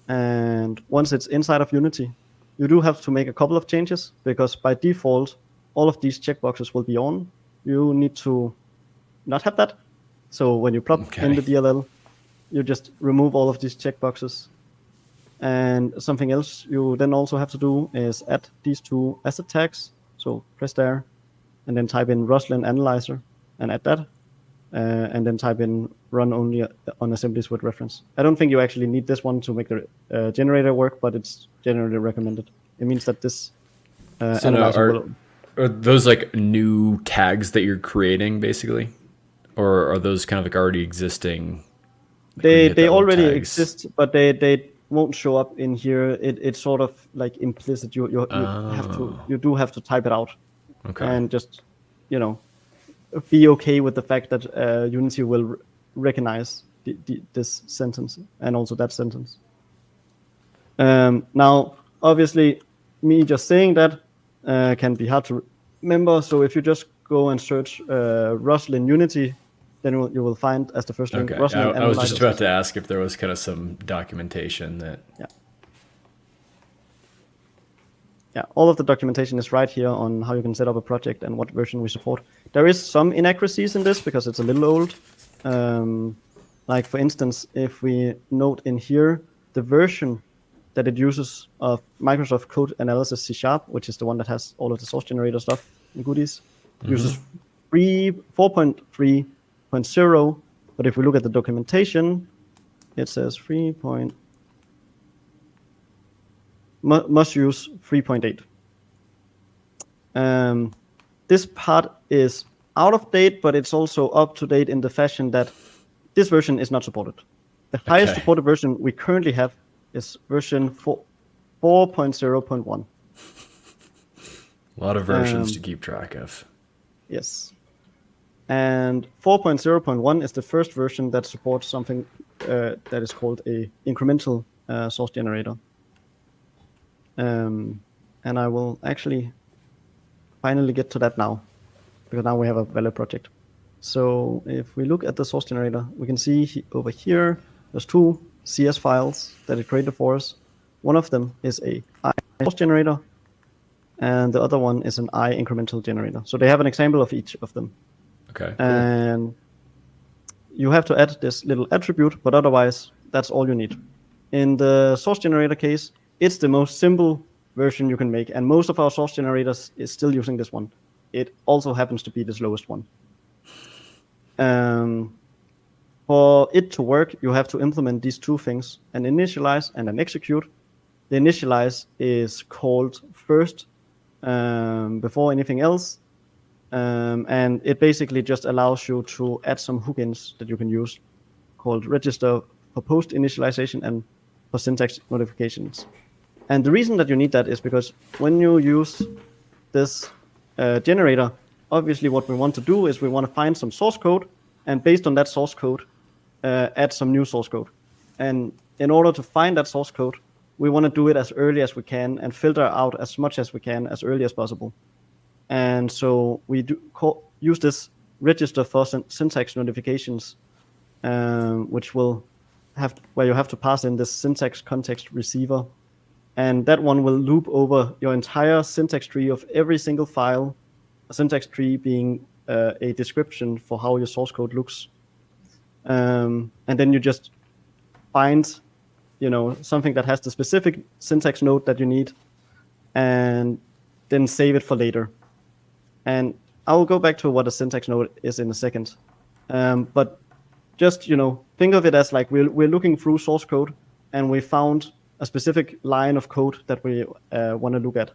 And once it's inside of Unity, you do have to make a couple of changes, because by default, all of these checkboxes will be on. You need to not have that. So when you plop in the DLL, you just remove all of these checkboxes. And something else you then also have to do is add these two asset tags. So press there, and then type in Roslyn Analyzer, and add that. And then type in run only on assemblies with reference. I don't think you actually need this one to make the generator work, but it's generally recommended. It means that this analyzer are those like new tags that you're creating, basically? Or are those kind of like already existing? Like they already exist, but they won't show up in here. It's sort of like implicit. You do have to type it out, and just be okay with the fact that Unity will recognize this sentence and also that sentence. Now, obviously, me just saying that can be hard to remember. So if you just go and search Roslyn Unity, then you will find as the first link. I was just about to ask if there was kind of some documentation that. Yeah. Yeah, all of the documentation is right here on how you can set up a project and what version we support. There is some inaccuracies in this because it's a little old. Like for instance, if we note in here the version that it uses of Microsoft Code Analysis C#, which is the one that has all of the source generator stuff and goodies, uses 4.3.0. But if we look at the documentation, it says must use 3.8. This part is out of date, but it's also up to date in the fashion that this version is not supported. The highest supported version we currently have is version 4.0.1. A lot of versions to keep track of. Yes. And 4.0.1 is the first version that supports something that is called a incremental source generator. And I will actually finally get to that now, because now we have a valid project. So if we look at the source generator, we can see over here, there's two CS files that it created for us. One of them is a I source generator, and the other one is an I incremental generator. So they have an example of each of them. Okay. And you have to add this little attribute, but otherwise, that's all you need. In the source generator case, it's the most simple version you can make, and most of our source generators is still using this one. It also happens to be the slowest one. For it to work, you have to implement these two things, an initialize and an execute. The initialize is called first before anything else, and it basically just allows you to add some hookins that you can use called register for post initialization and for syntax notifications. And the reason that you need that is because when you use this generator, obviously what we want to do is we want to find some source code, and based on that source code, add some new source code. And in order to find that source code, we want to do it as early as we can and filter out as much as we can as early as possible. And so we use this register for syntax notifications, which will where you have to pass in this syntax context receiver. And that one will loop over your entire syntax tree of every single file, a syntax tree being a description for how your source code looks. And then you just find, something that has the specific syntax node that you need, and then save it for later. And I will go back to what a syntax node is in a second. But just, think of it as like we're looking through source code, and we found a specific line of code that we want to look at.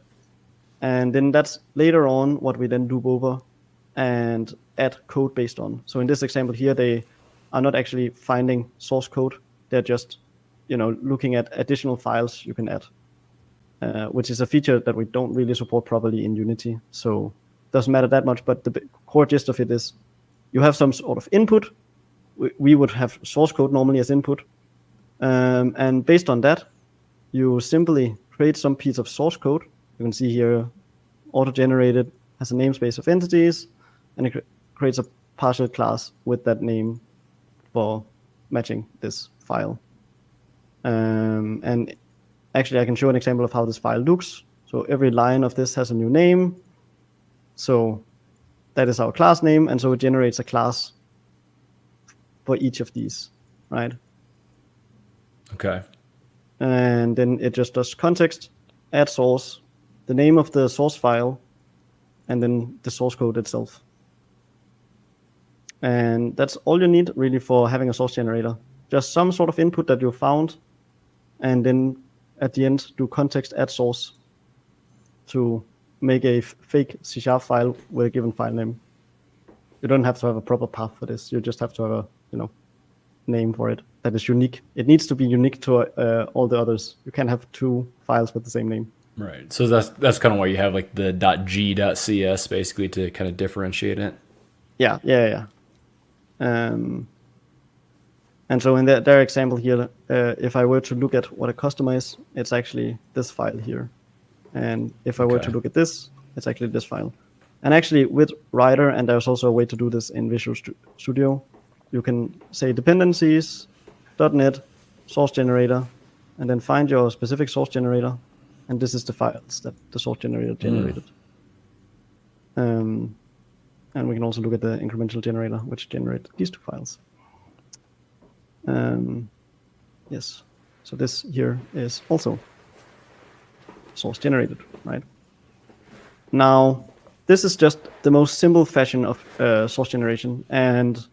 And then that's later on what we then loop over and add code based on. So in this example here, they are not actually finding source code. They're just, looking at additional files you can add, which is a feature that we don't really support properly in Unity. So it doesn't matter that much, but the core gist of it is you have some sort of input. We would have source code normally as input. And based on that, you simply create some piece of source code. You can see here, auto-generated has a namespace of entities, and it creates a partial class with that name for matching this file. And actually, I can show an example of how this file looks. So every line of this has a new name. So that is our class name, and so it generates a class for each of these, right? Okay. And then it just does context, add source, the name of the source file, and then the source code itself. And that's all you need really for having a source generator. Just some sort of input that you found, and then at the end do context add source to make a fake C# file with a given file name. You don't have to have a proper path for this. You just have to have a name for it that is unique. It needs to be unique to all the others. You can't have two files with the same name. Right. So that's kind of why you have like the .g.cs basically to kind of differentiate it. Yeah. And so in their example here, if I were to look at what a customer is, it's actually this file here. And if I were to look at this, it's actually this file. And actually with Writer, and there's also a way to do this in Visual Studio, you can say dependencies, .NET, source generator, and then find your specific source generator, and this is the files that the source generator generated. And we can also look at the incremental generator, which generated these two files. Yes, so this here is also source generated, right? Now, this is just the most simple fashion of source generation, and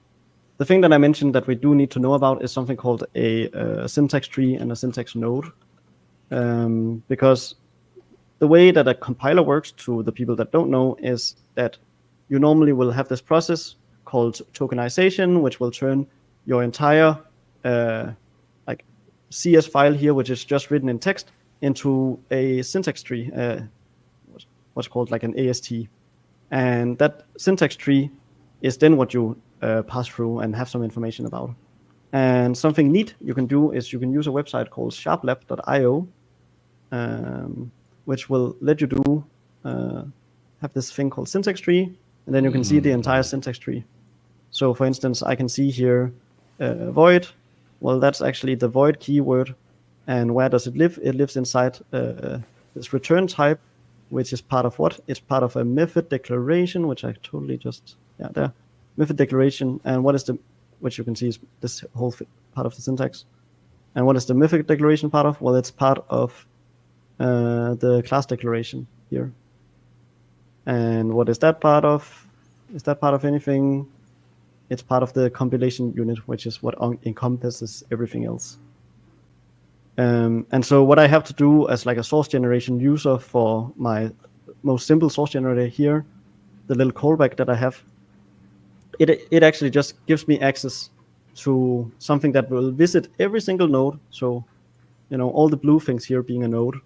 the thing that I mentioned that we do need to know about is something called a syntax tree and a syntax node, because the way that a compiler works, to the people that don't know, is that you normally will have this process called tokenization, which will turn your entire like CS file here, which is just written in text, into a syntax tree, what's called like an AST. And that syntax tree is then what you pass through and have some information about. And something neat you can do is you can use a website called sharplab.io, which will let you do have this thing called syntax tree, and then you can see the entire syntax tree. So for instance, I can see here void. Well, that's actually the void keyword. And where does it live? It lives inside this return type, which is part of what? It's part of a method declaration, which I totally just, there. Method declaration. And what is the, which you can see is this whole part of the syntax. And what is the method declaration part of? Well, it's part of the class declaration here. And what is that part of? Is that part of anything? It's part of the compilation unit, which is what encompasses everything else. And so what I have to do as like a source generation user for my most simple source generator here, the little callback that I have, it actually just gives me access to something that will visit every single node. So, you know, all the blue things here being a node.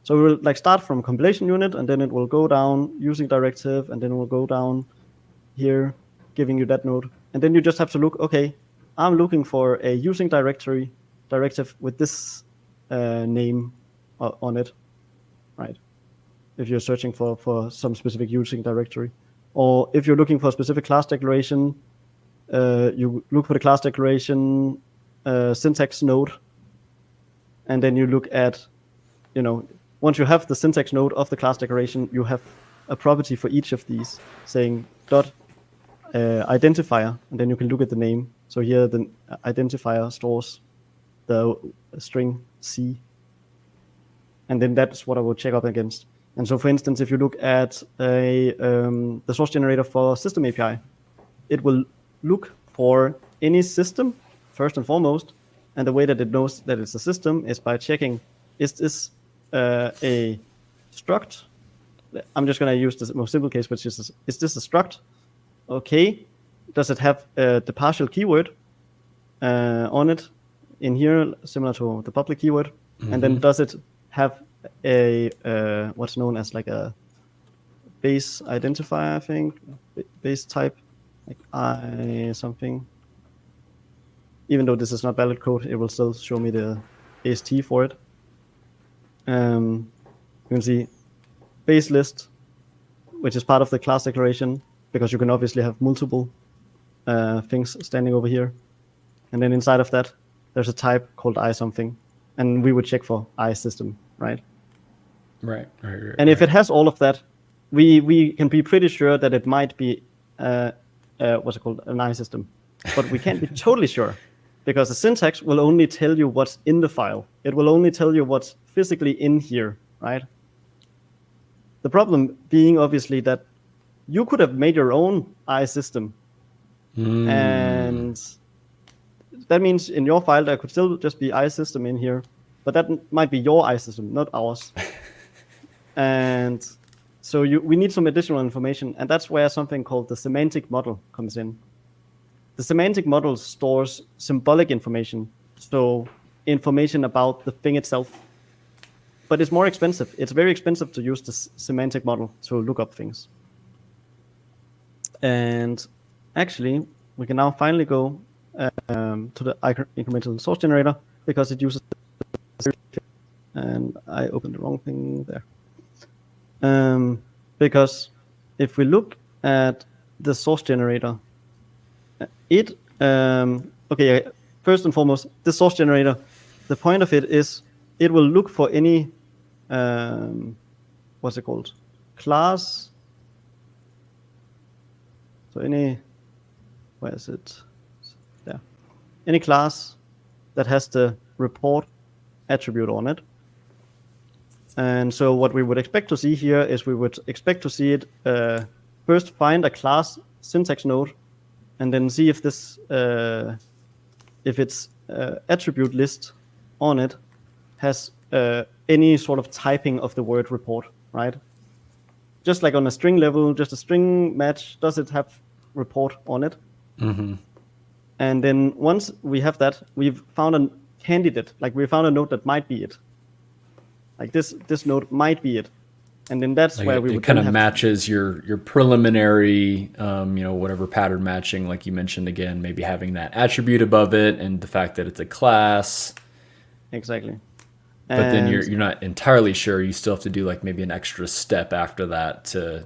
So it will like start from compilation unit, and then it will go down using directive, and then it will go down here, giving you that node. And then you just have to look, okay, I'm looking for a using directive with this name on it, right? If you're searching for some specific using directory. Or if you're looking for a specific class declaration, you look for the class declaration syntax node, and then you look at, you know, once you have the syntax node of the class declaration, you have a property for each of these saying dot identifier, and then you can look at the name. So here the identifier stores the string C, and then that's what I will check up against. And so, for instance, if you look at the source generator for SystemAPI, it will look for any system first and foremost, and the way that it knows that it's a system is by checking, is this a struct? I'm just going to use the most simple case, which is this a struct? Okay. Does it have the partial keyword on it in here, similar to the public keyword? Mm-hmm. And then does it have a what's known as like a base identifier, I think, base type, like I something. Even though this is not valid code, it will still show me the AST for it. You can see base list, which is part of the class declaration, because you can obviously have multiple things standing over here. And then inside of that, there's a type called I something, and we would check for I system, right? Right. And if it has all of that, we can be pretty sure that it might be what's it called, an I system, but we can't be totally sure, because the syntax will only tell you what's in the file. It will only tell you what's physically in here, right? The problem being obviously that you could have made your own I system, and that means in your file there could still just be I system in here, but that might be your I system, not ours. And so we need some additional information, and that's where something called the semantic model comes in. The semantic model stores symbolic information, so information about the thing itself. But it's more expensive. It's very expensive to use the semantic model to look up things. And actually, we can now finally go to the incremental source generator, because it uses, and I opened the wrong thing there. Because if we look at the source generator, it okay, first and foremost, the source generator, the point of it is it will look for any what's it called? Class. So where is it? There. Any class that has the report attribute on it. And so what we would expect to see here is we would expect to see it first find a class syntax node, and then see if this if its attribute list on it has any sort of typing of the word report, right? Just like on a string level, just a string match, does it have report on it? Mm-hmm. And then once we have that, we've found a candidate, like we found a node that might be it. Like this node might be it. And then that's like where we would it kind of matches your preliminary, whatever pattern matching, like you mentioned again, maybe having that attribute above it and the fact that it's a class. Exactly. But then you're not entirely sure. You still have to do like maybe an extra step after that to,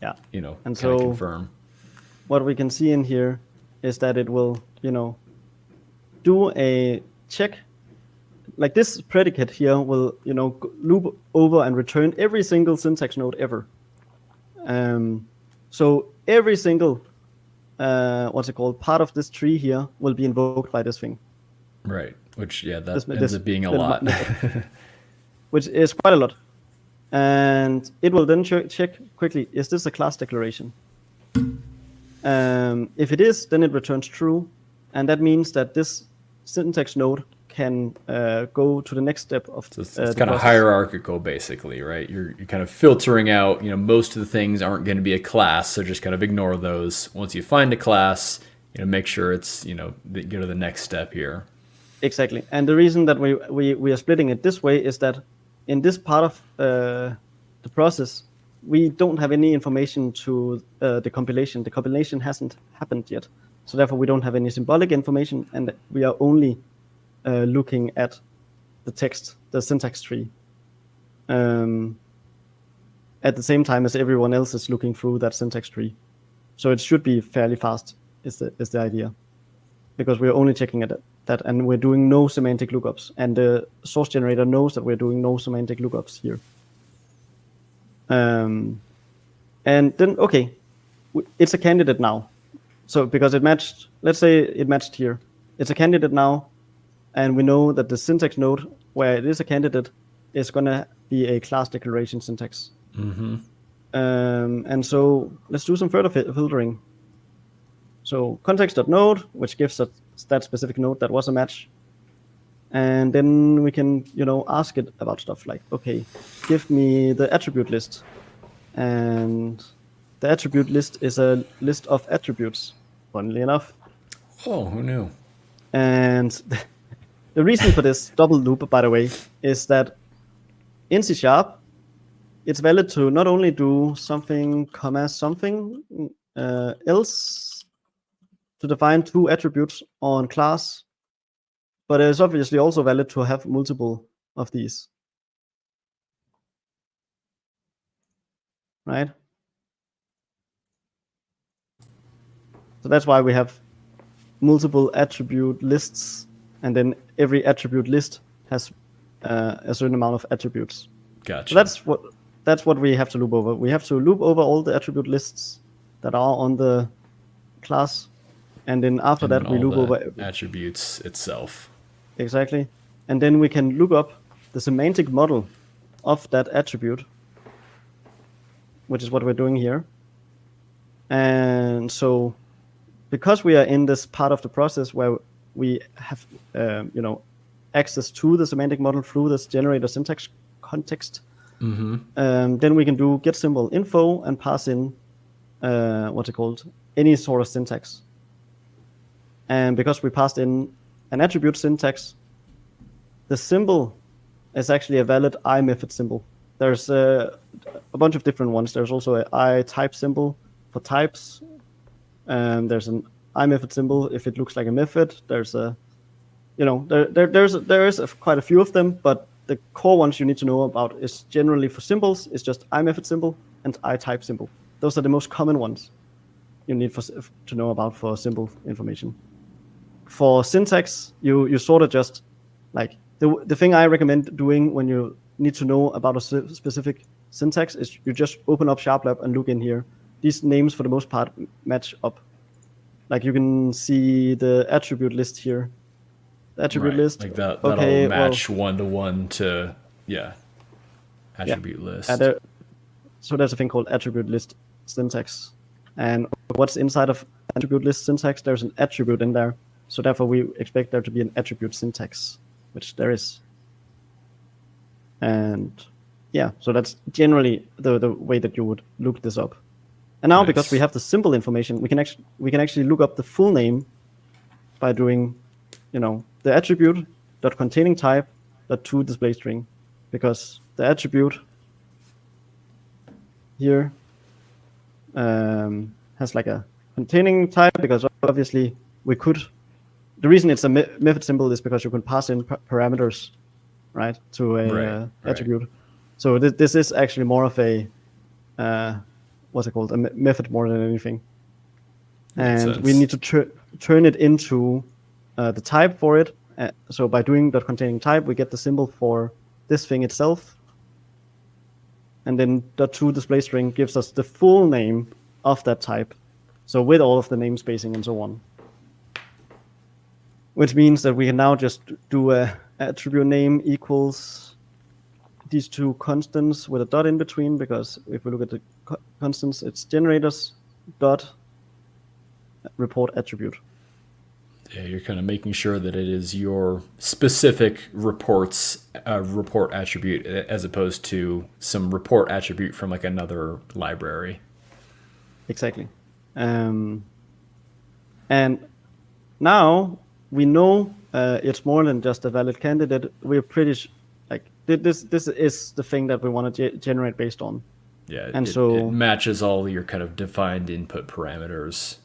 and kind so of confirm. What we can see in here is that it will, do a check. Like this predicate here will, loop over and return every single syntax node ever. So every single, part of this tree here will be invoked by this thing. Right. Which, that ends up being a lot. Which is quite a lot. And it will then check quickly, is this a class declaration? If it is, then it returns true. And that means that this syntax node can go to the next step of so it's kind of hierarchical, basically, right? You're kind of filtering out, most of the things aren't going to be a class, so just kind of ignore those. Once you find a class, make sure it's, go to the next step here. Exactly. And the reason that we are splitting it this way is that in this part of the process, we don't have any information to the compilation. The compilation hasn't happened yet. So therefore, we don't have any symbolic information, and we are only looking at the text, the syntax tree, at the same time as everyone else is looking through that syntax tree. So it should be fairly fast, is the idea, because we're only checking at that, and we're doing no semantic lookups, and the source generator knows that we're doing no semantic lookups here. And then, okay, it's a candidate now. So because it matched, let's say it matched here. It's a candidate now, and we know that the syntax node where it is a candidate is going to be a class declaration syntax. Mm-hmm. And so let's do some further filtering. So context.node, which gives us that specific node that was a match. And then we can, ask it about stuff like, okay, give me the attribute list. And the attribute list is a list of attributes, funnily enough. Oh, who knew? And the reason for this double loop, by the way, is that in C#, it's valid to not only do something, comma something else to define two attributes on class, but it's obviously also valid to have multiple of these. Right? So that's why we have multiple attribute lists, and then every attribute list has a certain amount of attributes. Gotcha. So that's what we have to loop over. We have to loop over all the attribute lists that are on the class, and then after that we loop over attributes itself. Exactly. And then we can look up the semantic model of that attribute, which is what we're doing here. And so because we are in this part of the process where we have access to the semantic model through this generator syntax context, then we can do get symbol info and pass in any sort of syntax. And because we passed in an attribute syntax, the symbol is actually a valid I method symbol. There's a bunch of different ones. There's also an I type symbol for types. There's an I method symbol if it looks like a method. There's a, there is quite a few of them, but the core ones you need to know about is generally for symbols is just I method symbol and I type symbol. Those are the most common ones you need to know about for symbol information. For syntax, you sort of just like the thing I recommend doing when you need to know about a specific syntax is you just open up SharpLab and look in here. These names, for the most part, match up. Like you can see the attribute list here. The attribute list. Like that'll match one-to-one to, attribute list. So there's a thing called attribute list syntax. And what's inside of attribute list syntax? There's an attribute in there. So therefore, we expect there to be an attribute syntax, which there is. And so that's generally the way that you would look this up. And now, because we have the simple information, we can actually look up the full name by doing, the attribute dot containing type dot to display string, because the attribute here has like a containing type, because obviously we could. The reason it's a method symbol is because you can pass in parameters, right, to a attribute. So this is actually more of a what's it called? A method more than anything. And we need to turn it into the type for it. So by doing dot containing type, we get the symbol for this thing itself. And then dot to display string gives us the full name of that type. So with all of the namespacing and so on. Which means that we can now just do a attribute name equals these two constants with a dot in between, because if we look at the constants, it's generators dot report attribute. Yeah, you're kind of making sure that it is your specific report attribute as opposed to some report attribute from like another library. Exactly. And now we know it's more than just a valid candidate. We're pretty this is the thing that we want to generate based on. Yeah, and it matches all your kind of defined input parameters.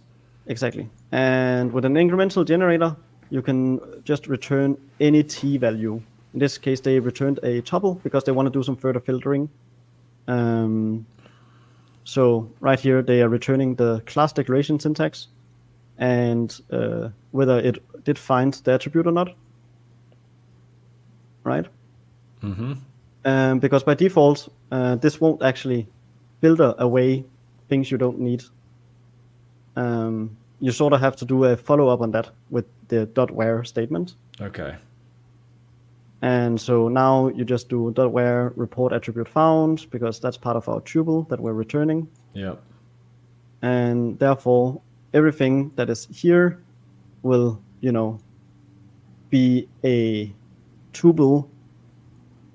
Exactly. And with an incremental generator, you can just return any t value. In this case, they returned a tuple because they want to do some further filtering. So right here, they are returning the class declaration syntax and whether it did find the attribute or not. Right? Mm-hmm. Because by default, this won't actually filter away things you don't need. You sort of have to do a follow-up on that with the .where statement. Okay. And so now you just do .where report attribute found, because that's part of our tuple that we're returning. Yep. And therefore, everything that is here will, be a tuple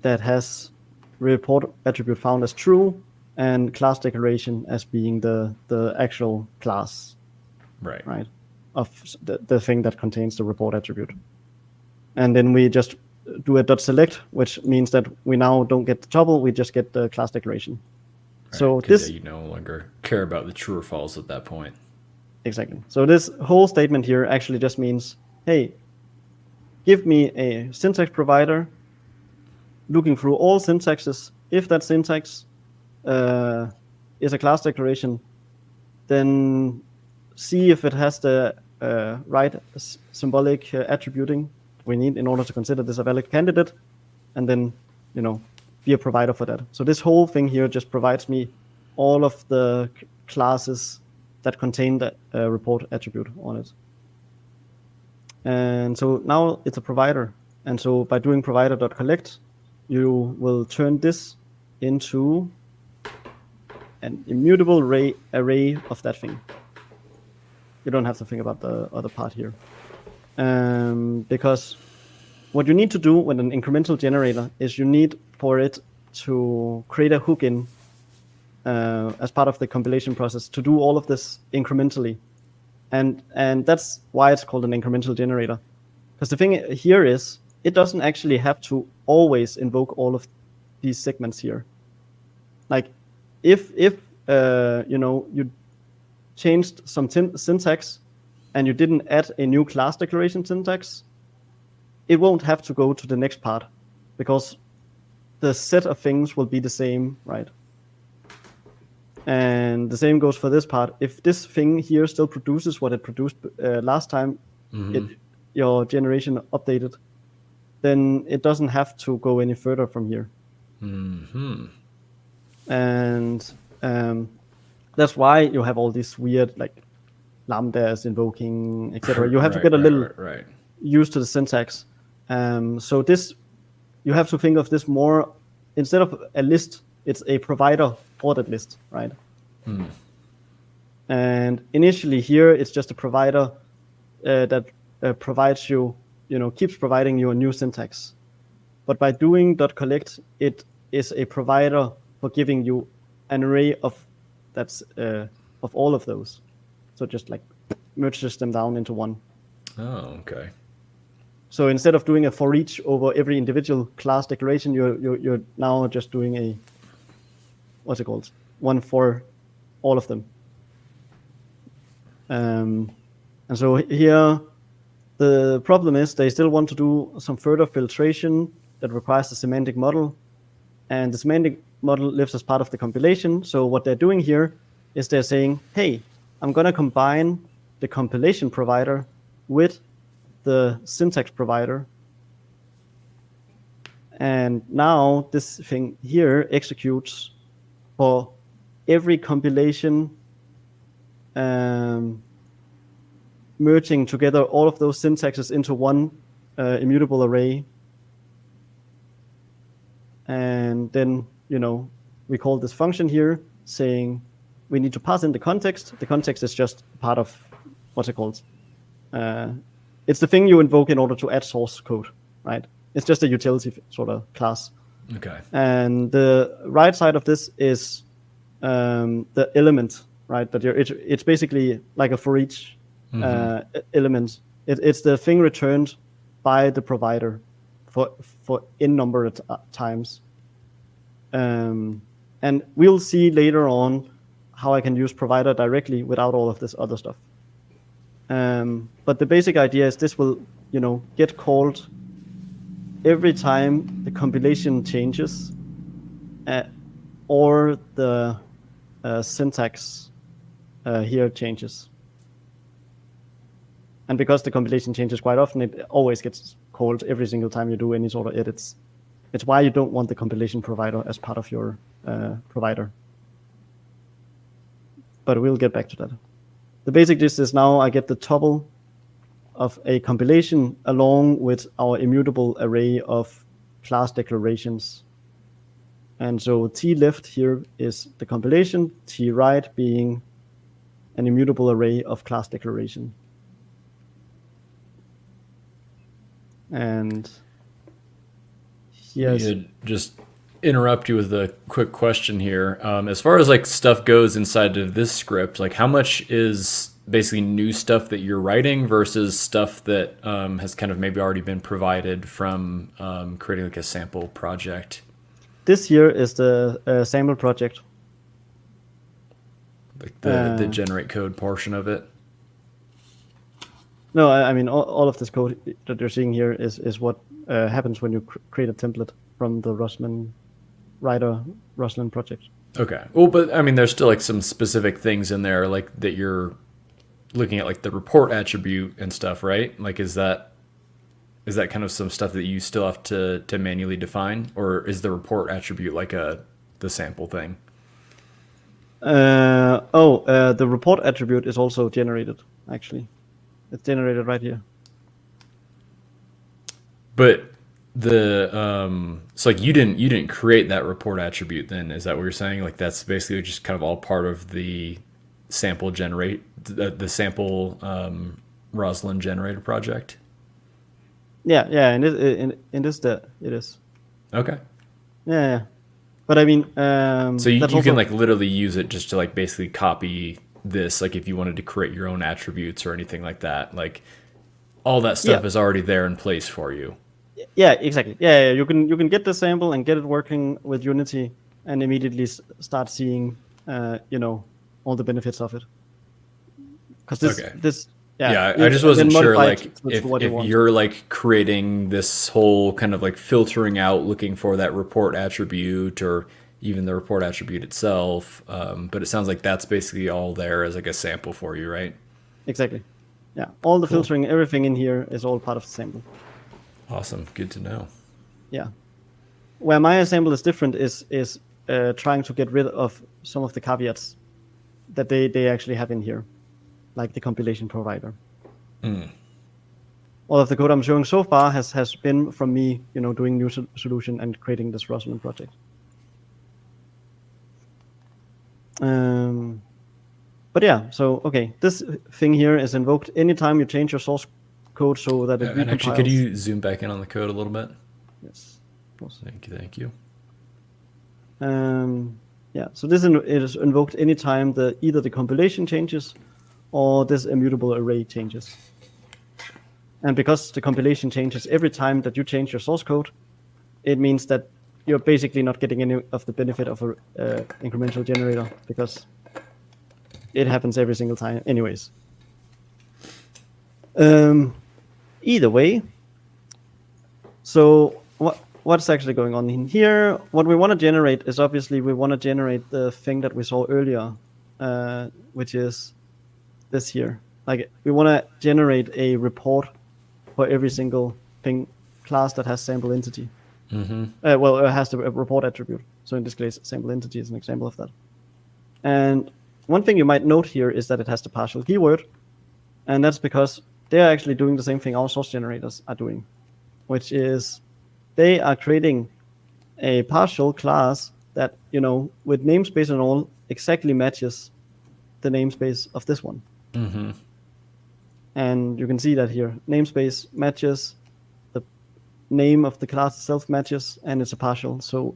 that has report attribute found as true and class declaration as being the actual class. Right. Of the thing that contains the report attribute. And then we just do a .select, which means that we now don't get the tuple, we just get the class declaration. Right, so this you no longer care about the true or false at that point. Exactly. So this whole statement here actually just means, hey, give me a syntax provider looking through all syntaxes. If that syntax is a class declaration, then see if it has the right symbolic attributing we need in order to consider this a valid candidate, and then, be a provider for that. So this whole thing here just provides me all of the classes that contain the report attribute on it. And so now it's a provider. And so by doing provider.collect, you will turn this into an immutable array of that thing. You don't have to think about the other part here. Because what you need to do with an incremental generator is you need for it to create a hook in as part of the compilation process to do all of this incrementally. And that's why it's called an incremental generator. Because the thing here is, it doesn't actually have to always invoke all of these segments here. Like, if you changed some syntax and you didn't add a new class declaration syntax, it won't have to go to the next part because the set of things will be the same, right? And the same goes for this part. If this thing here still produces what it produced last time, your generation updated, then it doesn't have to go any further from here. Mm-hmm. And that's why you have all these weird like lambdas invoking, etc. You have to get a little Right. used to the syntax. So this, you have to think of this more, instead of a list, it's a provider for that list, right? And initially here, it's just a provider that provides you, keeps providing you a new syntax. But by doing .collect, it is a provider for giving you an array of all of those. So just like merges them down into one. Oh, okay. So instead of doing a for each over every individual class declaration, you're now just doing a, what's it called, one for all of them. And so here, the problem is they still want to do some further filtration that requires the semantic model, and the semantic model lives as part of the compilation. So what they're doing here is they're saying, hey, I'm going to combine the compilation provider with the syntax provider. And now this thing here executes for every compilation, merging together all of those syntaxes into one immutable array. And then, we call this function here saying we need to pass in the context. The context is just part of, what's it called? It's the thing you invoke in order to add source code, right? It's just a utility sort of class. Okay. And the right side of this is the element, right? That it's basically like a for each element. It's the thing returned by the provider for n number of times. And we'll see later on how I can use provider directly without all of this other stuff. But the basic idea is this will, get called every time the compilation changes or the syntax here changes. And because the compilation changes quite often, it always gets called every single time you do any sort of edits. It's why you don't want the compilation provider as part of your provider. But we'll get back to that. The basic gist is now I get the tuple of a compilation along with our immutable array of class declarations. And so T left here is the compilation, T right being an immutable array of class declaration. And yes, just interrupt you with a quick question here. As far as like stuff goes inside of this script, like how much is basically new stuff that you're writing versus stuff that has kind of maybe already been provided from creating like a sample project? This here is the sample project. Like the generate code portion of it? No, I mean, all of this code that you're seeing here is what happens when you create a template from the Roslyn project. Okay. Well, but I mean, there's still like some specific things in there, like that you're looking at, like the report attribute and stuff, right? Like, is that kind of some stuff that you still have to manually define, or is the report attribute like the sample thing? The report attribute is also generated, actually. It's generated right here. But so like you didn't create that report attribute then, is that what you're saying? Like that's basically just kind of all part of the sample the sample Roslyn generator project? Yeah, and in this it is. Okay. Yeah. But I mean, so you can like literally use it just to like basically copy this, like if you wanted to create your own attributes or anything like that, like all that stuff is already there in place for you. Yeah, exactly. Yeah, you can get the sample and get it working with Unity and immediately start seeing all the benefits of it. Because I just wasn't sure like if you're like creating this whole kind of like filtering out, looking for that report attribute or even the report attribute itself. But it sounds like that's basically all there as like a sample for you, right? Exactly. Yeah. All the filtering, everything in here is all part of the sample. Awesome. Good to know. Yeah. where my example is different is trying to get rid of some of the caveats that they actually have in here, like the compilation provider. All of the code I'm showing so far has been from me, doing new solution and creating this Roslyn project. But yeah, so okay, this thing here is invoked anytime you change your source code so that it recompiles. And actually, could you zoom back in on the code a little bit? Yes, of course. Thank you. Yeah, so this is invoked anytime either the compilation changes or this immutable array changes. And because the compilation changes every time that you change your source code, it means that you're basically not getting any of the benefit of a incremental generator, because it happens every single time anyways. Either way, so what's actually going on in here? What we want to generate is, obviously, we want to generate the thing that we saw earlier, which is this here. Like, we want to generate a report for every single thing class that has sample entity. Well, it has the report attribute. So in this case, sample entity is an example of that. And one thing you might note here is that it has the partial keyword, and that's because they're actually doing the same thing our source generators are doing, which is they are creating a partial class that, with namespace and all, exactly matches the namespace of this one. And you can see that here. Namespace matches, the name of the class itself matches, and it's a partial. So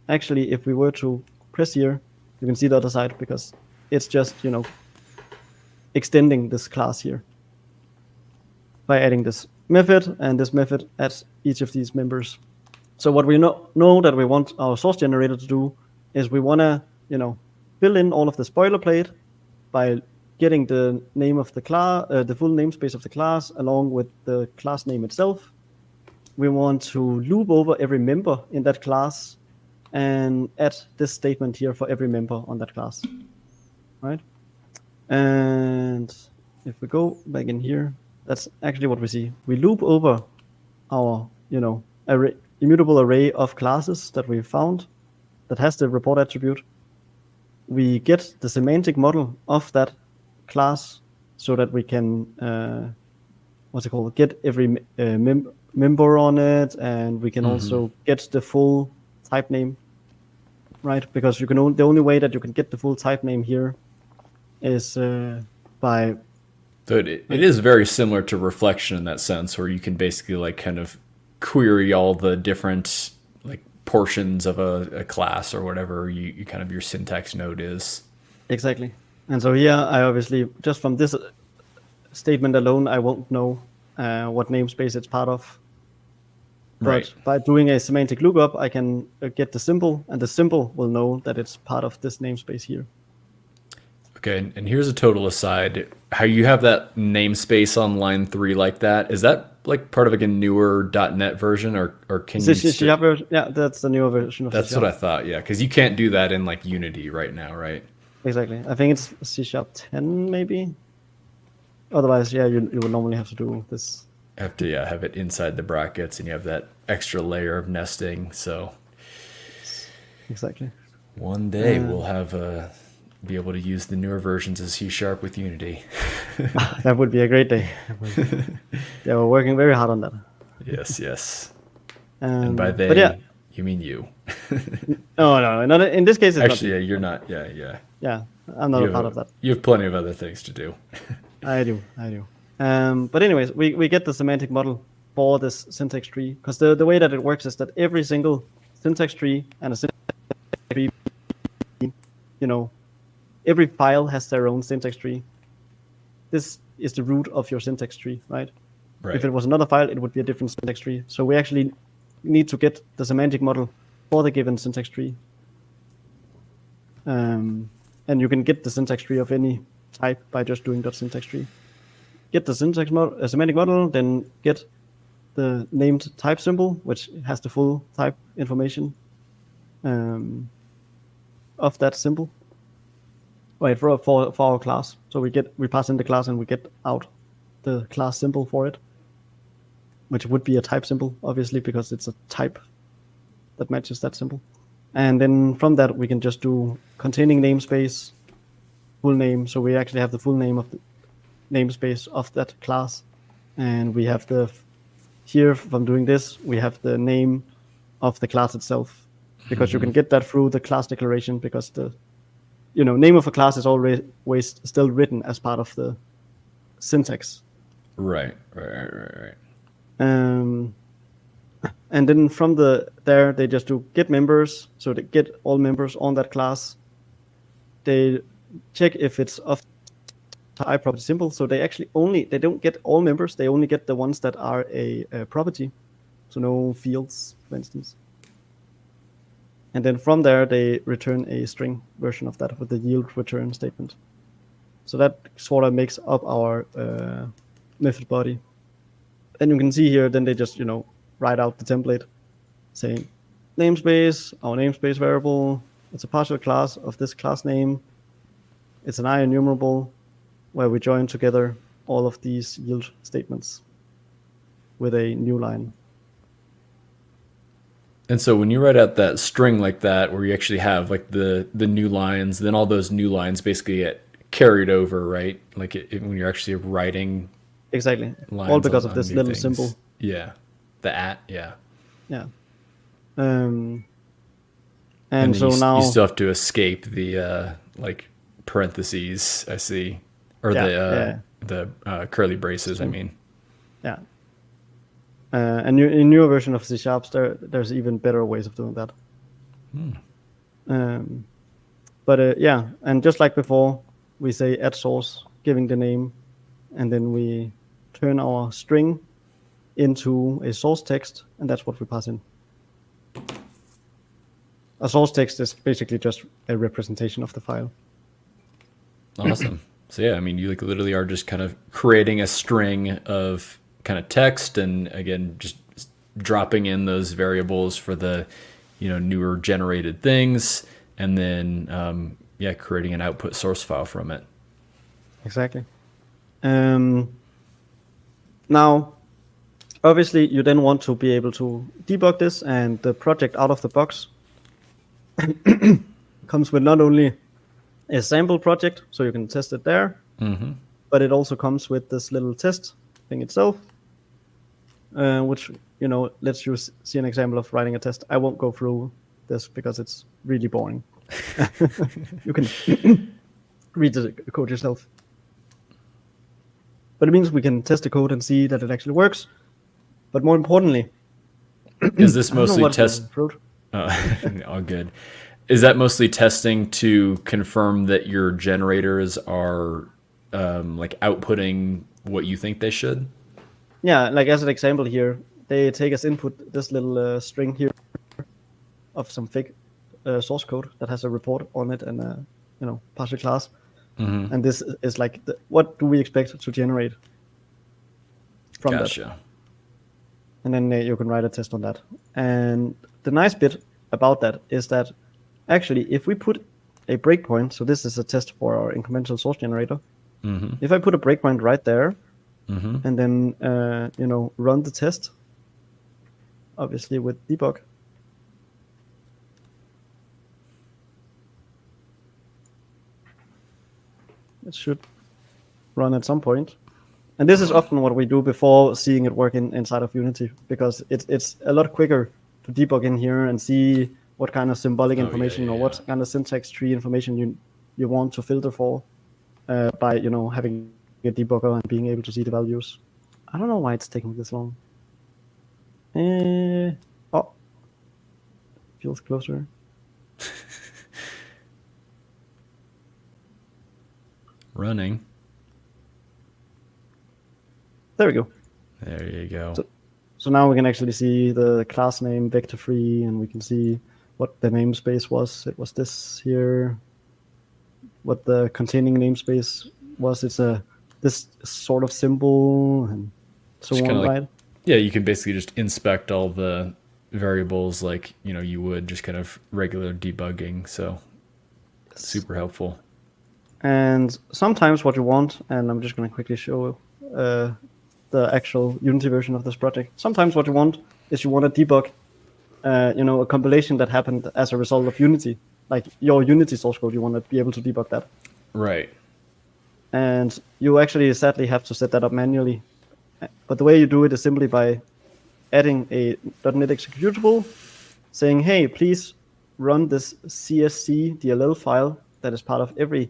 actually, if we were to press here, you can see the other side, because it's just, extending this class here by adding this method, and this method adds each of these members. So what we know that we want our source generator to do is we want to, fill in all of the boilerplate by getting the name of the class, the full namespace of the class, along with the class name itself. We want to loop over every member in that class and add this statement here for every member on that class, right? And if we go back in here, that's actually what we see. We loop over our, immutable array of classes that we found that has the report attribute. We get the semantic model of that class so that we can, get every member on it, and we can also get the full type name, right? Because the only way that you can get the full type name here is by. So it is very similar to reflection in that sense, where you can basically kind of query all the different portions of a class or whatever you kind of your syntax node is. Exactly. And so here I obviously, just from this statement alone, I won't know what namespace it's part of. But by doing a semantic lookup, I can get the symbol, and the symbol will know that it's part of this namespace here. Okay, and here's a total aside. How you have that namespace on line 3 like that, is that part of a newer .NET version, or can you? Yeah, that's the newer version of That's what I thought. Yeah, because you can't do that in Unity right now, right? Exactly. I think it's C# 10 maybe. Otherwise, yeah, you would normally have to do this. Have to have it inside the brackets, and you have that extra layer of nesting. So exactly. One day we'll have be able to use the newer versions of C# with Unity. That would be a great day. Yeah, we're working very hard on that. Yes. And by they, you mean you. No, not in this case. It's actually, not. You're not. Yeah. Yeah, I'm not a part of that. You have plenty of other things to do. I do. But anyways, we get the semantic model for this syntax tree, because the way that it works is that every single syntax tree and a syntax tree, every file has their own syntax tree. This is the root of your syntax tree, right? If it was another file, it would be a different syntax tree. So we actually need to get the semantic model for the given syntax tree. And you can get the syntax tree of any type by just doing .syntax tree. Get the semantic model, then get the named type symbol, which has the full type information of that symbol. Right, for our class. So we pass in the class and we get out the class symbol for it, which would be a type symbol, obviously, because it's a type that matches that symbol. And then from that, we can just do containing namespace, full name. So we actually have the full name of the namespace of that class. And we have here from doing this, we have the name of the class itself, because you can get that through the class declaration, because the name of a class is always still written as part of the syntax. Right. And then from there, they just do get members. So they get all members on that class. They check if it's of type property symbol. So they don't get all members. They only get the ones that are a property. So no fields, for instance. And then from there, they return a string version of that with the yield return statement. So that sort of makes up our method body. And you can see here, then they just, write out the template saying namespace, our namespace variable, it's a partial class of this class name. It's an IEnumerable where we join together all of these yield statements with a new line. And so when you write out that string like that, where you actually have like the new lines, then all those new lines basically get carried over, right? Like when you're actually writing. Exactly. Lines all because on of this new little things. symbol. Yeah. The @ yeah. Yeah. And so now you still have to escape the like parentheses, I see, or the curly braces. I mean. Yeah. And in newer version of C#, there's even better ways of doing that. But and just like before, we say at source, giving the name, and then we turn our string into a source text, and that's what we pass in. A source text is basically just a representation of the file. Awesome. So yeah, I mean, you like literally are just kind of creating a string of kind of text, and again, just dropping in those variables for the, newer generated things, and then creating an output source file from it. Exactly. Now, obviously, you then want to be able to debug this, and the project out of the box comes with not only a sample project, so you can test it there, but it also comes with this little test thing itself, which lets you see an example of writing a test. I won't go through this because it's really boring. You can read the code yourself. But it means we can test the code and see that it actually works. But more importantly, is this mostly test? All good. Is that mostly testing to confirm that your generators are like outputting what you think they should? Yeah, like as an example here, they take as input this little string here of some fake source code that has a report on it and a partial class. And this is like, what do we expect to generate from that? And then you can write a test on that. And the nice bit about that is that actually, if we put a breakpoint, so this is a test for our incremental source generator. If I put a breakpoint right there, and then run the test, obviously with debug, it should run at some point. And this is often what we do before seeing it work inside of Unity, because it's a lot quicker to debug in here and see what kind of symbolic information or what kind of syntax tree information you want to filter for by having a debugger and being able to see the values. I don't know why it's taking this long. Feels closer. Running. There we go. There you go. So now we can actually see the class name vector free, and we can see what the namespace was. It was this here. What the containing namespace was. It's this sort of symbol and so just on, right? Yeah, you can basically just inspect all the variables like you would just kind of regular debugging. So super helpful. And sometimes what you want, and I'm just going to quickly show the actual Unity version of this project. Sometimes what you want is you want to debug a compilation that happened as a result of Unity, like your Unity source code. You want to be able to debug that. Right. And you actually sadly have to set that up manually. But the way you do it is simply by adding a .NET executable, saying, hey, please run this CSC DLL file that is part of every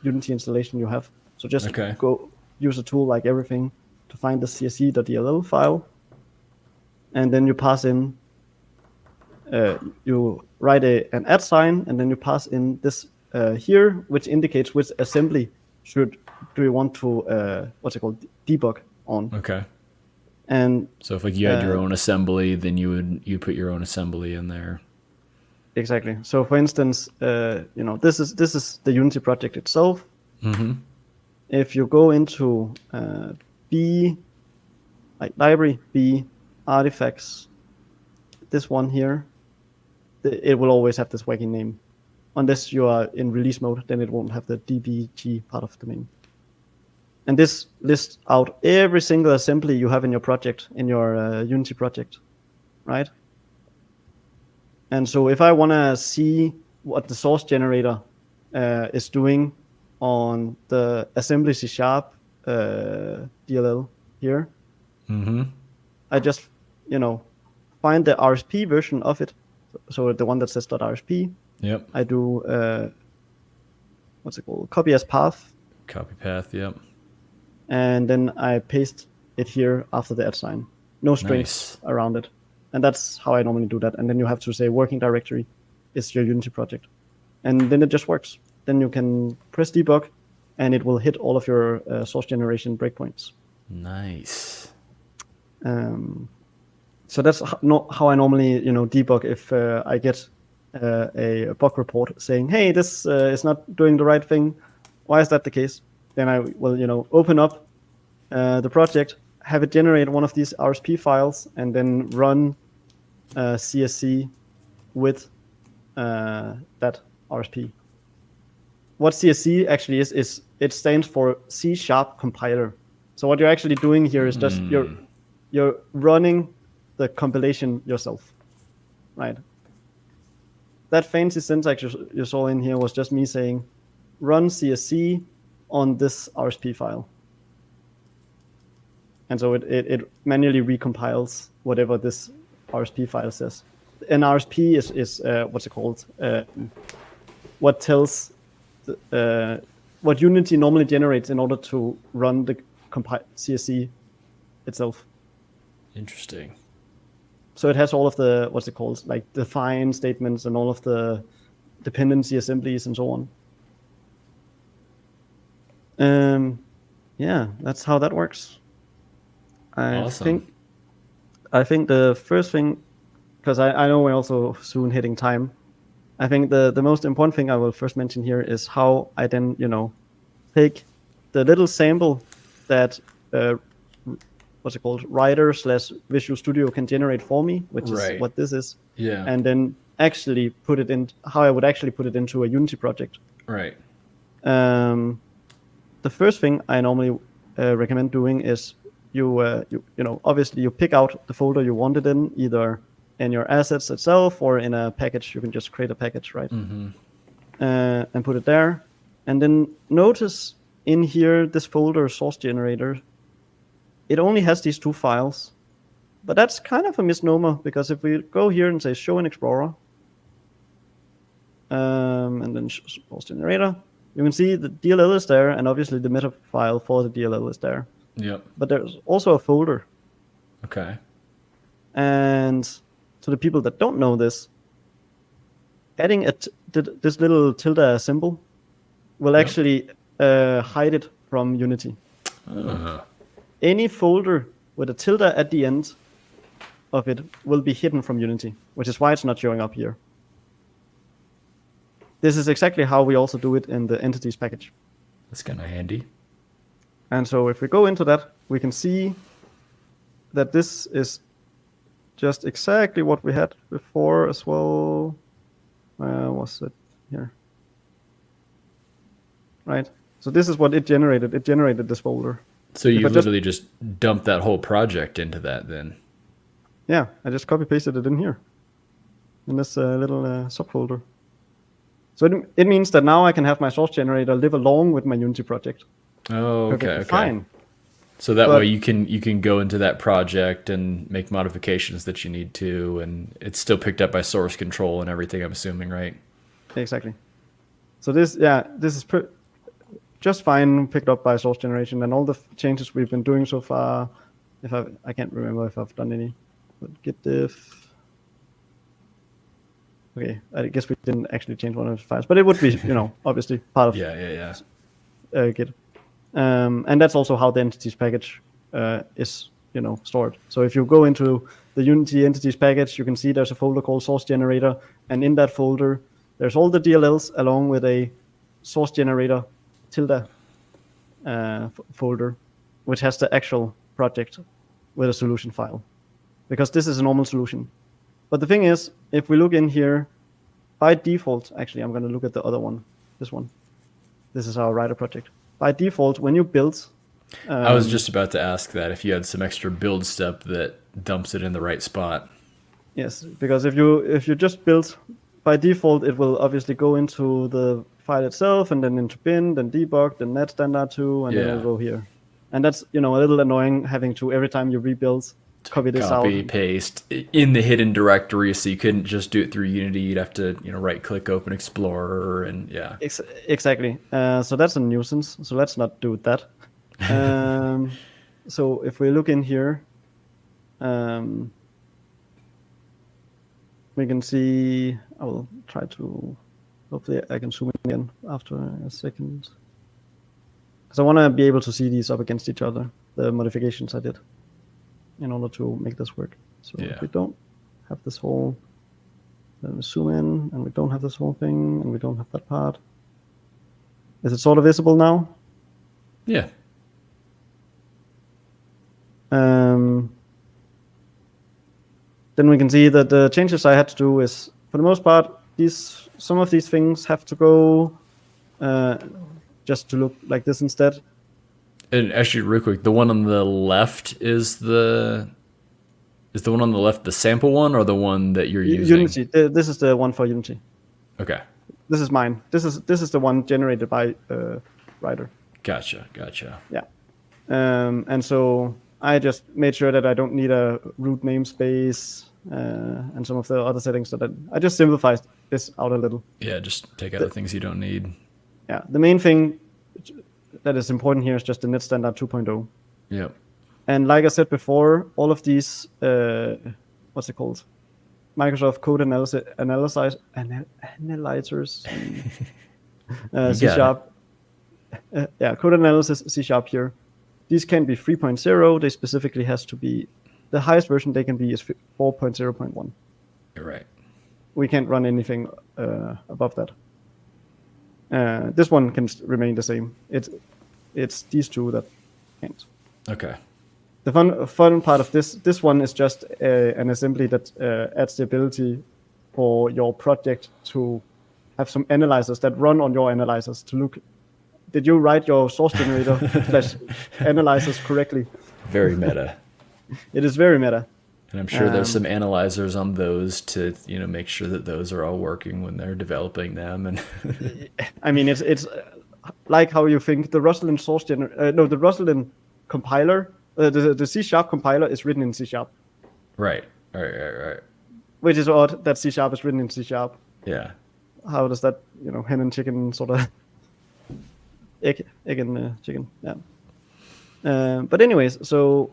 Unity installation you have. So just go use a tool like everything to find the csc.dll file. And then you pass in, you write an @ sign, and then you pass in this here, which indicates which assembly do you want to, debug on. Okay. And so if like you had your own assembly, then you put your own assembly in there. Exactly. So for instance, this is the Unity project itself. Mm-hmm. If you go into B, like library, B, artifacts, this one here, it will always have this wacky name. Unless you are in release mode, then it won't have the dbg part of the name. And this lists out every single assembly you have in your project, in your Unity project, right? And so if I want to see what the source generator is doing on the assembly C# DLL here, mm-hmm. I just, find the RSP version of it. So the one that says .rsp. Yep. I do, copy as path. Copy path, yep. And then I paste it here after the @ sign. No strings around it. And that's how I normally do that. And then you have to say working directory is your Unity project. And then it just works. Then you can press debug, and it will hit all of your source generation breakpoints. Nice. So that's how I normally, debug if I get a bug report saying, hey, this is not doing the right thing. Why is that the case? Then I will, open up the project, have it generate one of these RSP files, and then run CSC with that RSP. What CSC actually is it stands for C# compiler. So what you're actually doing here is just you're running the compilation yourself, right? That fancy syntax you saw in here was just me saying, run CSC on this RSP file. And so it manually recompiles whatever this RSP file says. An RSP is what tells what Unity normally generates in order to run the CSC itself. Interesting. So it has all of the like define statements and all of the dependency assemblies and so on. Yeah, that's how that works. Awesome. I think the first thing, because I know we're also soon hitting time, I think the most important thing I will first mention here is how I then, take the little sample that Writer/Visual Studio can generate for me, which is what this is. Yeah. And then actually put it in how I would actually put it into a Unity project. Right. The first thing I normally recommend doing is obviously you pick out the folder you want it in, either in your assets itself or in a package. You can just create a package, right? Mm-hmm. And put it there. And then notice in here, this folder source generator, it only has these two files. But that's kind of a misnomer, because if we go here and say show in Explorer, and then source generator, you can see the DLL is there, and obviously the meta file for the DLL is there. Yep. But there's also a folder. Okay. And to the people that don't know this, adding this little tilde symbol will actually hide it from Unity. Any folder with a tilde at the end of it will be hidden from Unity, which is why it's not showing up here. This is exactly how we also do it in the entities package. That's kind of handy. And so if we go into that, we can see that this is just exactly what we had before as well. Was it here? Right. So this is what it generated. It generated this folder. So you literally just dumped that whole project into that then? Yeah, I just copy pasted it in here, in this little subfolder. So it means that now I can have my source generator live along with my Unity project. Oh, okay, Perfectly okay. fine. So that But way you can go into that project and make modifications that you need to, and it's still picked up by source control and everything, I'm assuming, right? exactly. So this is just fine picked up by source generation, and all the changes we've been doing so far. If I can't remember if I've done any, but git diff. Okay, I guess we didn't actually change one of the files, but it would be, obviously part of Yeah. Git. And that's also how the entities package is, stored. So if you go into the Unity entities package, you can see there's a folder called source generator, and in that folder, there's all the DLLs along with a source generator tilde folder, which has the actual project with a solution file, because this is a normal solution. But the thing is, if we look in here, by default, actually, I'm going to look at the other one, this one. This is our writer project. By default, when you build... I was just about to ask that if you had some extra build step that dumps it in the right spot. Yes, because if you just build, by default, it will obviously go into the file itself, and then into bin, then debug, then net standard 2, and then it'll go here. And that's, a little annoying having to, every time you rebuild, copy this out. Copy, paste in the hidden directory, so you couldn't just do it through Unity. You'd have to, right click, open Explorer, and yeah. Exactly. So that's a nuisance. So let's not do that. So if we look in here, we can see, I will try to, hopefully I can zoom in again after a second. Because I want to be able to see these up against each other, the modifications I did, in order to make this work. So if we don't have this whole, then we zoom in, and we don't have this whole thing, and we don't have that part. Is it sort of visible now? Yeah. Then we can see that the changes I had to do is, for the most part, some of these things have to go just to look like this instead. And actually, real quick, the one on the left is the one on the left the sample one, or the one that you're using? Unity. This is the one for Unity. Okay. This is mine. This is the one generated by writer. Gotcha. Yeah. And so I just made sure that I don't need a root namespace and some of the other settings. So that I just simplified this out a little. Yeah, just take out the things you don't need. Yeah, the main thing that is important here is just the net standard 2.0. Yep. And like I said before, all of these, what's it called? Microsoft Code Analyzers, C Sharp. Code analysis, C Sharp here. These can be 3.0. They specifically has to be, the highest version they can be is 4.0.1. You're right. We can't run anything above that. This one can remain the same. It's these two that can't. Okay. The fun part of this one is just an assembly that adds the ability for your project to have some analyzers that run on your analyzers to look, did you write your source generator / analyzers correctly? Very meta. It is very meta. And I'm sure there's some analyzers on those to, make sure that those are all working when they're developing them. And I mean, it's like how you think the Roslyn the Roslyn compiler, the C Sharp compiler is written in C Sharp. Right. Which is odd that C Sharp is written in C Sharp. Yeah. How does that, hen and chicken sort of egg and chicken? Yeah. But anyways, so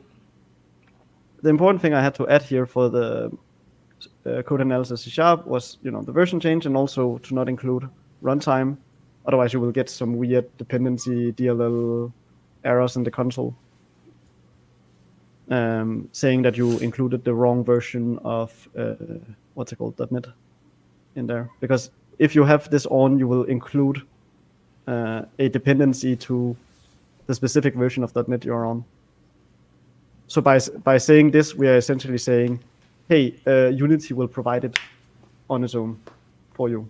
the important thing I had to add here for the code analysis C Sharp was, the version change, and also to not include runtime. Otherwise, you will get some weird dependency DLL errors in the console, saying that you included the wrong version of .NET in there. Because if you have this on, you will include a dependency to the specific version of .NET you're on. So by saying this, we are essentially saying, hey, Unity will provide it on its own for you.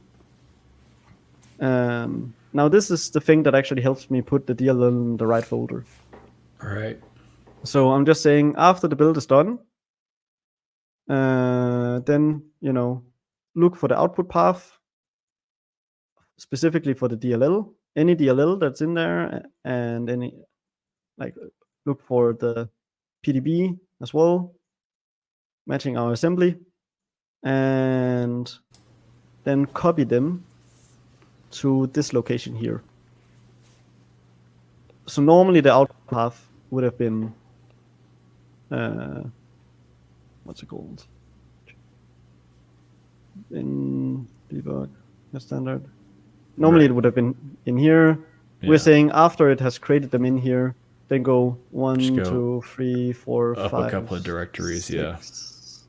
Now this is the thing that actually helps me put the DLL in the right folder. All right. So I'm just saying, after the build is done, Then, look for the output path, specifically for the DLL, any DLL that's in there, and look for the PDB as well, matching our assembly, and then copy them to this location here. So normally the output path would have been, what's it called? In debug standard. Normally it would have been in here. Yeah. We're saying after it has created them in here, then go 1, 2, 3, 4, up 5, a couple of directories. 6.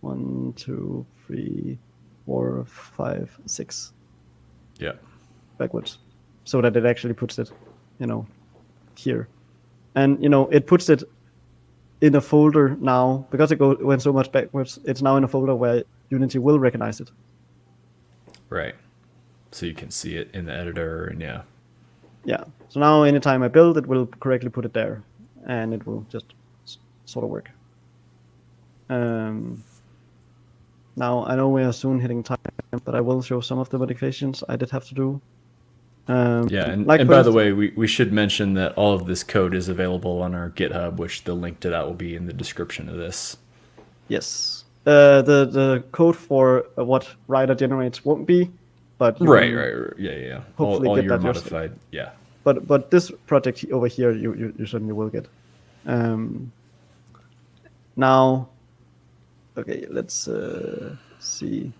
1, 2, 3, 4, 5, 6. Yeah. Backwards, so that it actually puts it, here, and it puts it in a folder now because it went so much backwards. It's now in a folder where Unity will recognize it. Right. So you can see it in the editor, and yeah. So now anytime I build, it will correctly put it there, and it will just sort of work. Now I know we are soon hitting time, but I will show some of the modifications I did have to do. And by the way, we should mention that all of this code is available on our GitHub, which the link to that will be in the description of this. Yes. The code for what Rider generates won't be, but right. Yeah. Hopefully all get your that modified. Yeah. But this project over here, you certainly will get. Now, okay, let's see.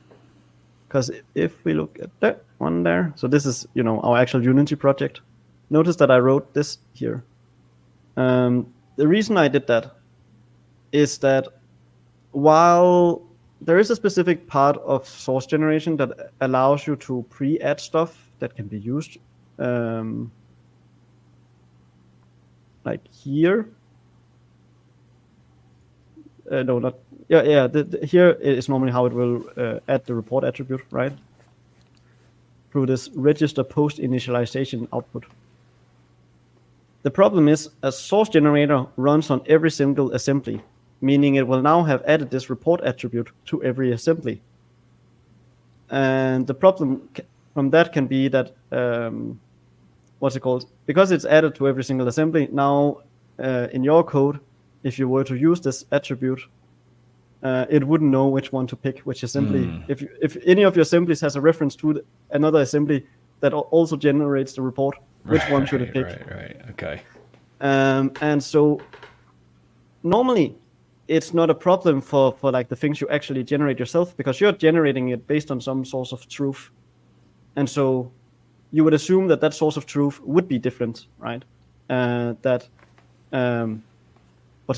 Because if we look at that one there, so this is our actual Unity project. Notice that I wrote this here. The reason I did that is that while there is a specific part of source generation that allows you to pre-add stuff that can be used, like here. No, not. Yeah. Here is normally how it will add the report attribute, right? Through this register post initialization output. The problem is a source generator runs on every single assembly, meaning it will now have added this report attribute to every assembly. And the problem from that can be that, because it's added to every single assembly, now in your code, if you were to use this attribute, it wouldn't know which one to pick, which assembly. If any of your assemblies has a reference to another assembly that also generates the report, which one should it pick? Right. Okay. And so normally it's not a problem for like the things you actually generate yourself, because you're generating it based on some source of truth. And so you would assume that source of truth would be different, right?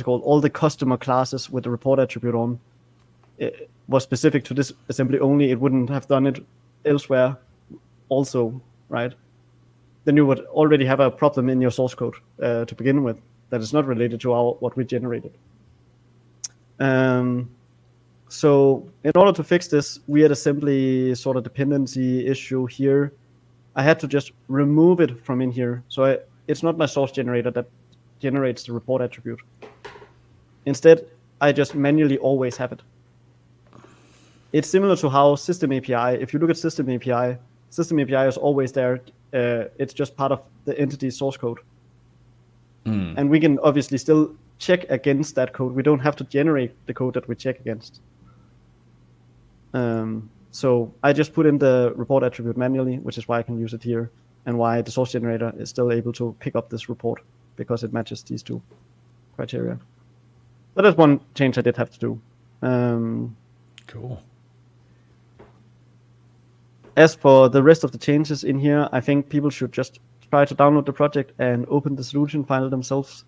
All the customer classes with the report attribute on it was specific to this assembly only. It wouldn't have done it elsewhere also, right? Then you would already have a problem in your source code to begin with that is not related to what we generated. So in order to fix this weird assembly sort of dependency issue here, I had to just remove it from in here. So it's not my source generator that generates the report attribute. Instead, I just manually always have it. It's similar to how SystemAPI, if you look at SystemAPI is always there. It's just part of the entity's source code. And we can obviously still check against that code. We don't have to generate the code that we check against. So I just put in the report attribute manually, which is why I can use it here, and why the source generator is still able to pick up this report, because it matches these two criteria. But that's one change I did have to do. Cool. As for the rest of the changes in here, I think people should just try to download the project and open the solution file themselves,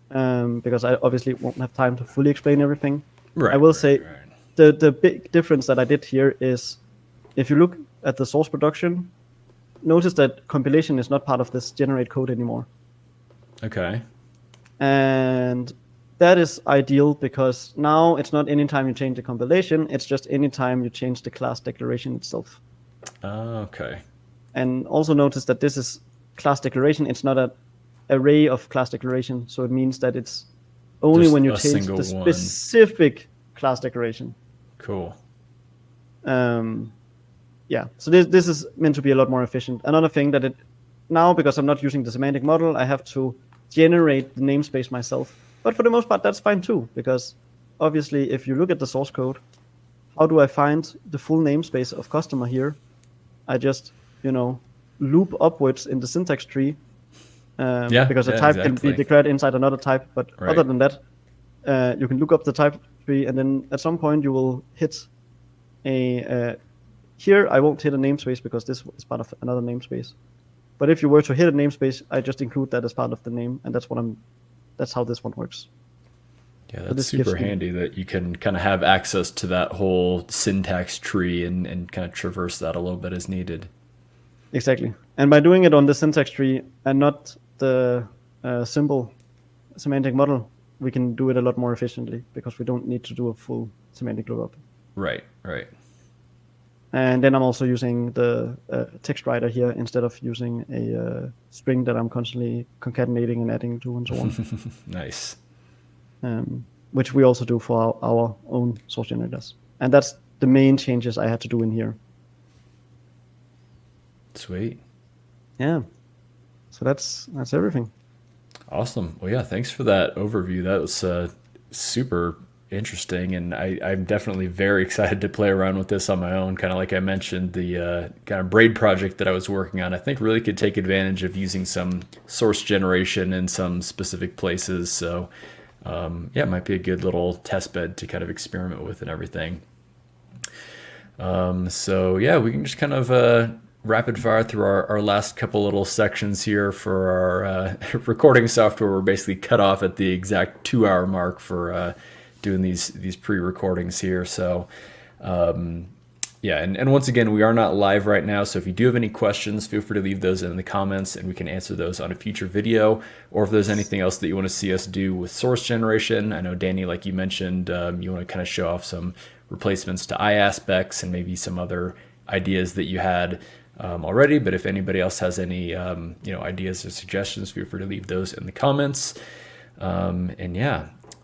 because I obviously won't have time to fully explain everything. Right, I will say the big difference that I did here is, if you look at the source production, notice that compilation is not part of this generate code anymore. Okay. And that is ideal, because now it's not anytime you change the compilation, it's just anytime you change the class declaration itself. Okay. And also notice that this is class declaration. It's not an array of class declaration. So it means that it's only Just when you a change single the one. specific class declaration. Cool. Yeah, so this is meant to be a lot more efficient. Another thing that now, because I'm not using the semantic model, I have to generate the namespace myself. But for the most part, that's fine too, because obviously, if you look at the source code, how do I find the full namespace of customer here? I just, loop upwards in the syntax tree, because a type can be declared inside another type. But other than that, you can look up the type tree, and then at some point you will hit here I won't hit a namespace because this is part of another namespace. But if you were to hit a namespace, I just include that as part of the name, and that's how this one works. Yeah, that's super handy that you can kind of have access to that whole syntax tree and kind of traverse that a little bit as needed. Exactly. And by doing it on the syntax tree and not the simple semantic model, we can do it a lot more efficiently because we don't need to do a full semantic lookup. Right. And then I'm also using the text writer here instead of using a string that I'm constantly concatenating and adding to and so on. Nice. Which we also do for our own source generators. And that's the main changes I had to do in here. Sweet. Yeah. So that's everything. Awesome. Well, yeah, thanks for that overview. That was super interesting, and I'm definitely very excited to play around with this on my own. Kind of like I mentioned, the kind of braid project that I was working on, I think really could take advantage of using some source generation in some specific places. So it might be a good little test bed to kind of experiment with and everything. So yeah, we can just kind of rapid fire through our last couple little sections here for our recording software. We're basically cut off at the exact 2-hour mark for doing these pre-recordings here. So and once again, we are not live right now, so if you do have any questions, feel free to leave those in the comments and we can answer those on a future video. Or if there's anything else that you want to see us do with source generation, I know Danny, like you mentioned, you want to kind of show off some replacements to I aspects and maybe some other ideas that you had already. But if anybody else has any ideas or suggestions, feel free to leave those in the comments.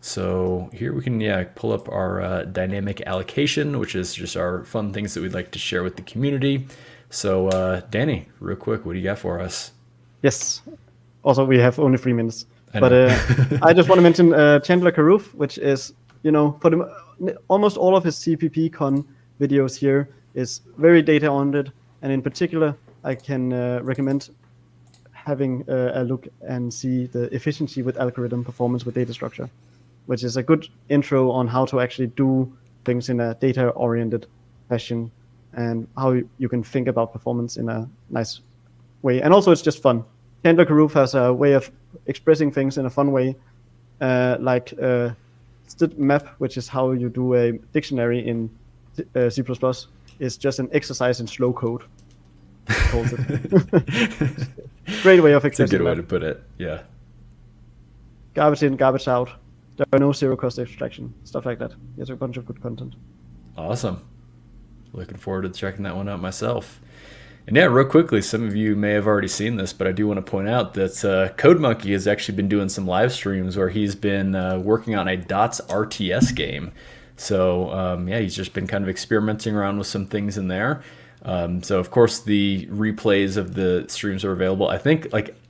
So here we can pull up our dynamic allocation, which is just our fun things that we'd like to share with the community. So Danny, real quick, what do you got for us? Yes. Also, we have only 3 minutes. But I just want to mention Chandler Carruth, which is, for almost all of his CPP-Con videos here is very data-oriented. And in particular, I can recommend having a look and see the efficiency with algorithm performance with data structure, which is a good intro on how to actually do things in a data-oriented fashion and how you can think about performance in a nice way. And also, it's just fun. Chandler Carruth has a way of expressing things in a fun way, like SystemAPI, which is how you do a dictionary in C++, is just an exercise in slow code. Calls it. Great way of expressing. It's a good way to put it. Yeah. Garbage in, garbage out. There are no zero-cost extraction, stuff like that. There's a bunch of good content. Awesome. Looking forward to checking that one out myself. And yeah, real quickly, some of you may have already seen this, but I do want to point out that CodeMonkey has actually been doing some live streams where he's been working on a Dots RTS game. So he's just been kind of experimenting around with some things in there. So of course the replays of the streams are available. I think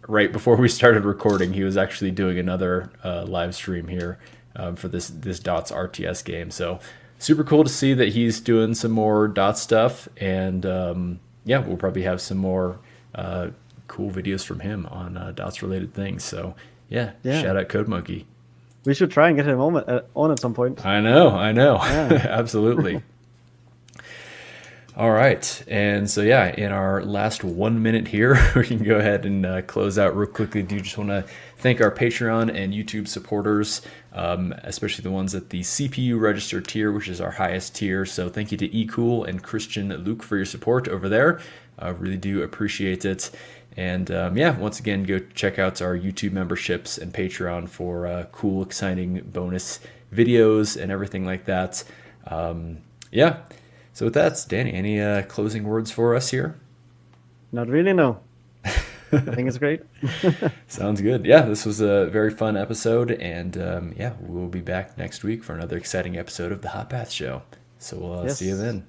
right before we started recording, he was actually doing another live stream here for this Dots RTS game. So super cool to see that he's doing some more Dots stuff, and we'll probably have some more cool videos from him on Dots related things. So yeah, shout out CodeMonkey. We should try and get him on at some point. I know. Yeah. Absolutely. All right. And so, in our last 1 minute here, we can go ahead and close out real quickly. I do just want to thank our Patreon and YouTube supporters, especially the ones at the CPU register tier, which is our highest tier. So thank you to eCool and Christian Luke for your support over there. I really do appreciate it. And once again, go check out our YouTube memberships and Patreon for cool, exciting bonus videos and everything like that. So with that, Danny, any closing words for us here? Not really, no. I think it's great. Sounds good. Yeah, this was a very fun episode, and yeah, we'll be back next week for another exciting episode of the Hot Bath Show. So we'll see you Yes. then.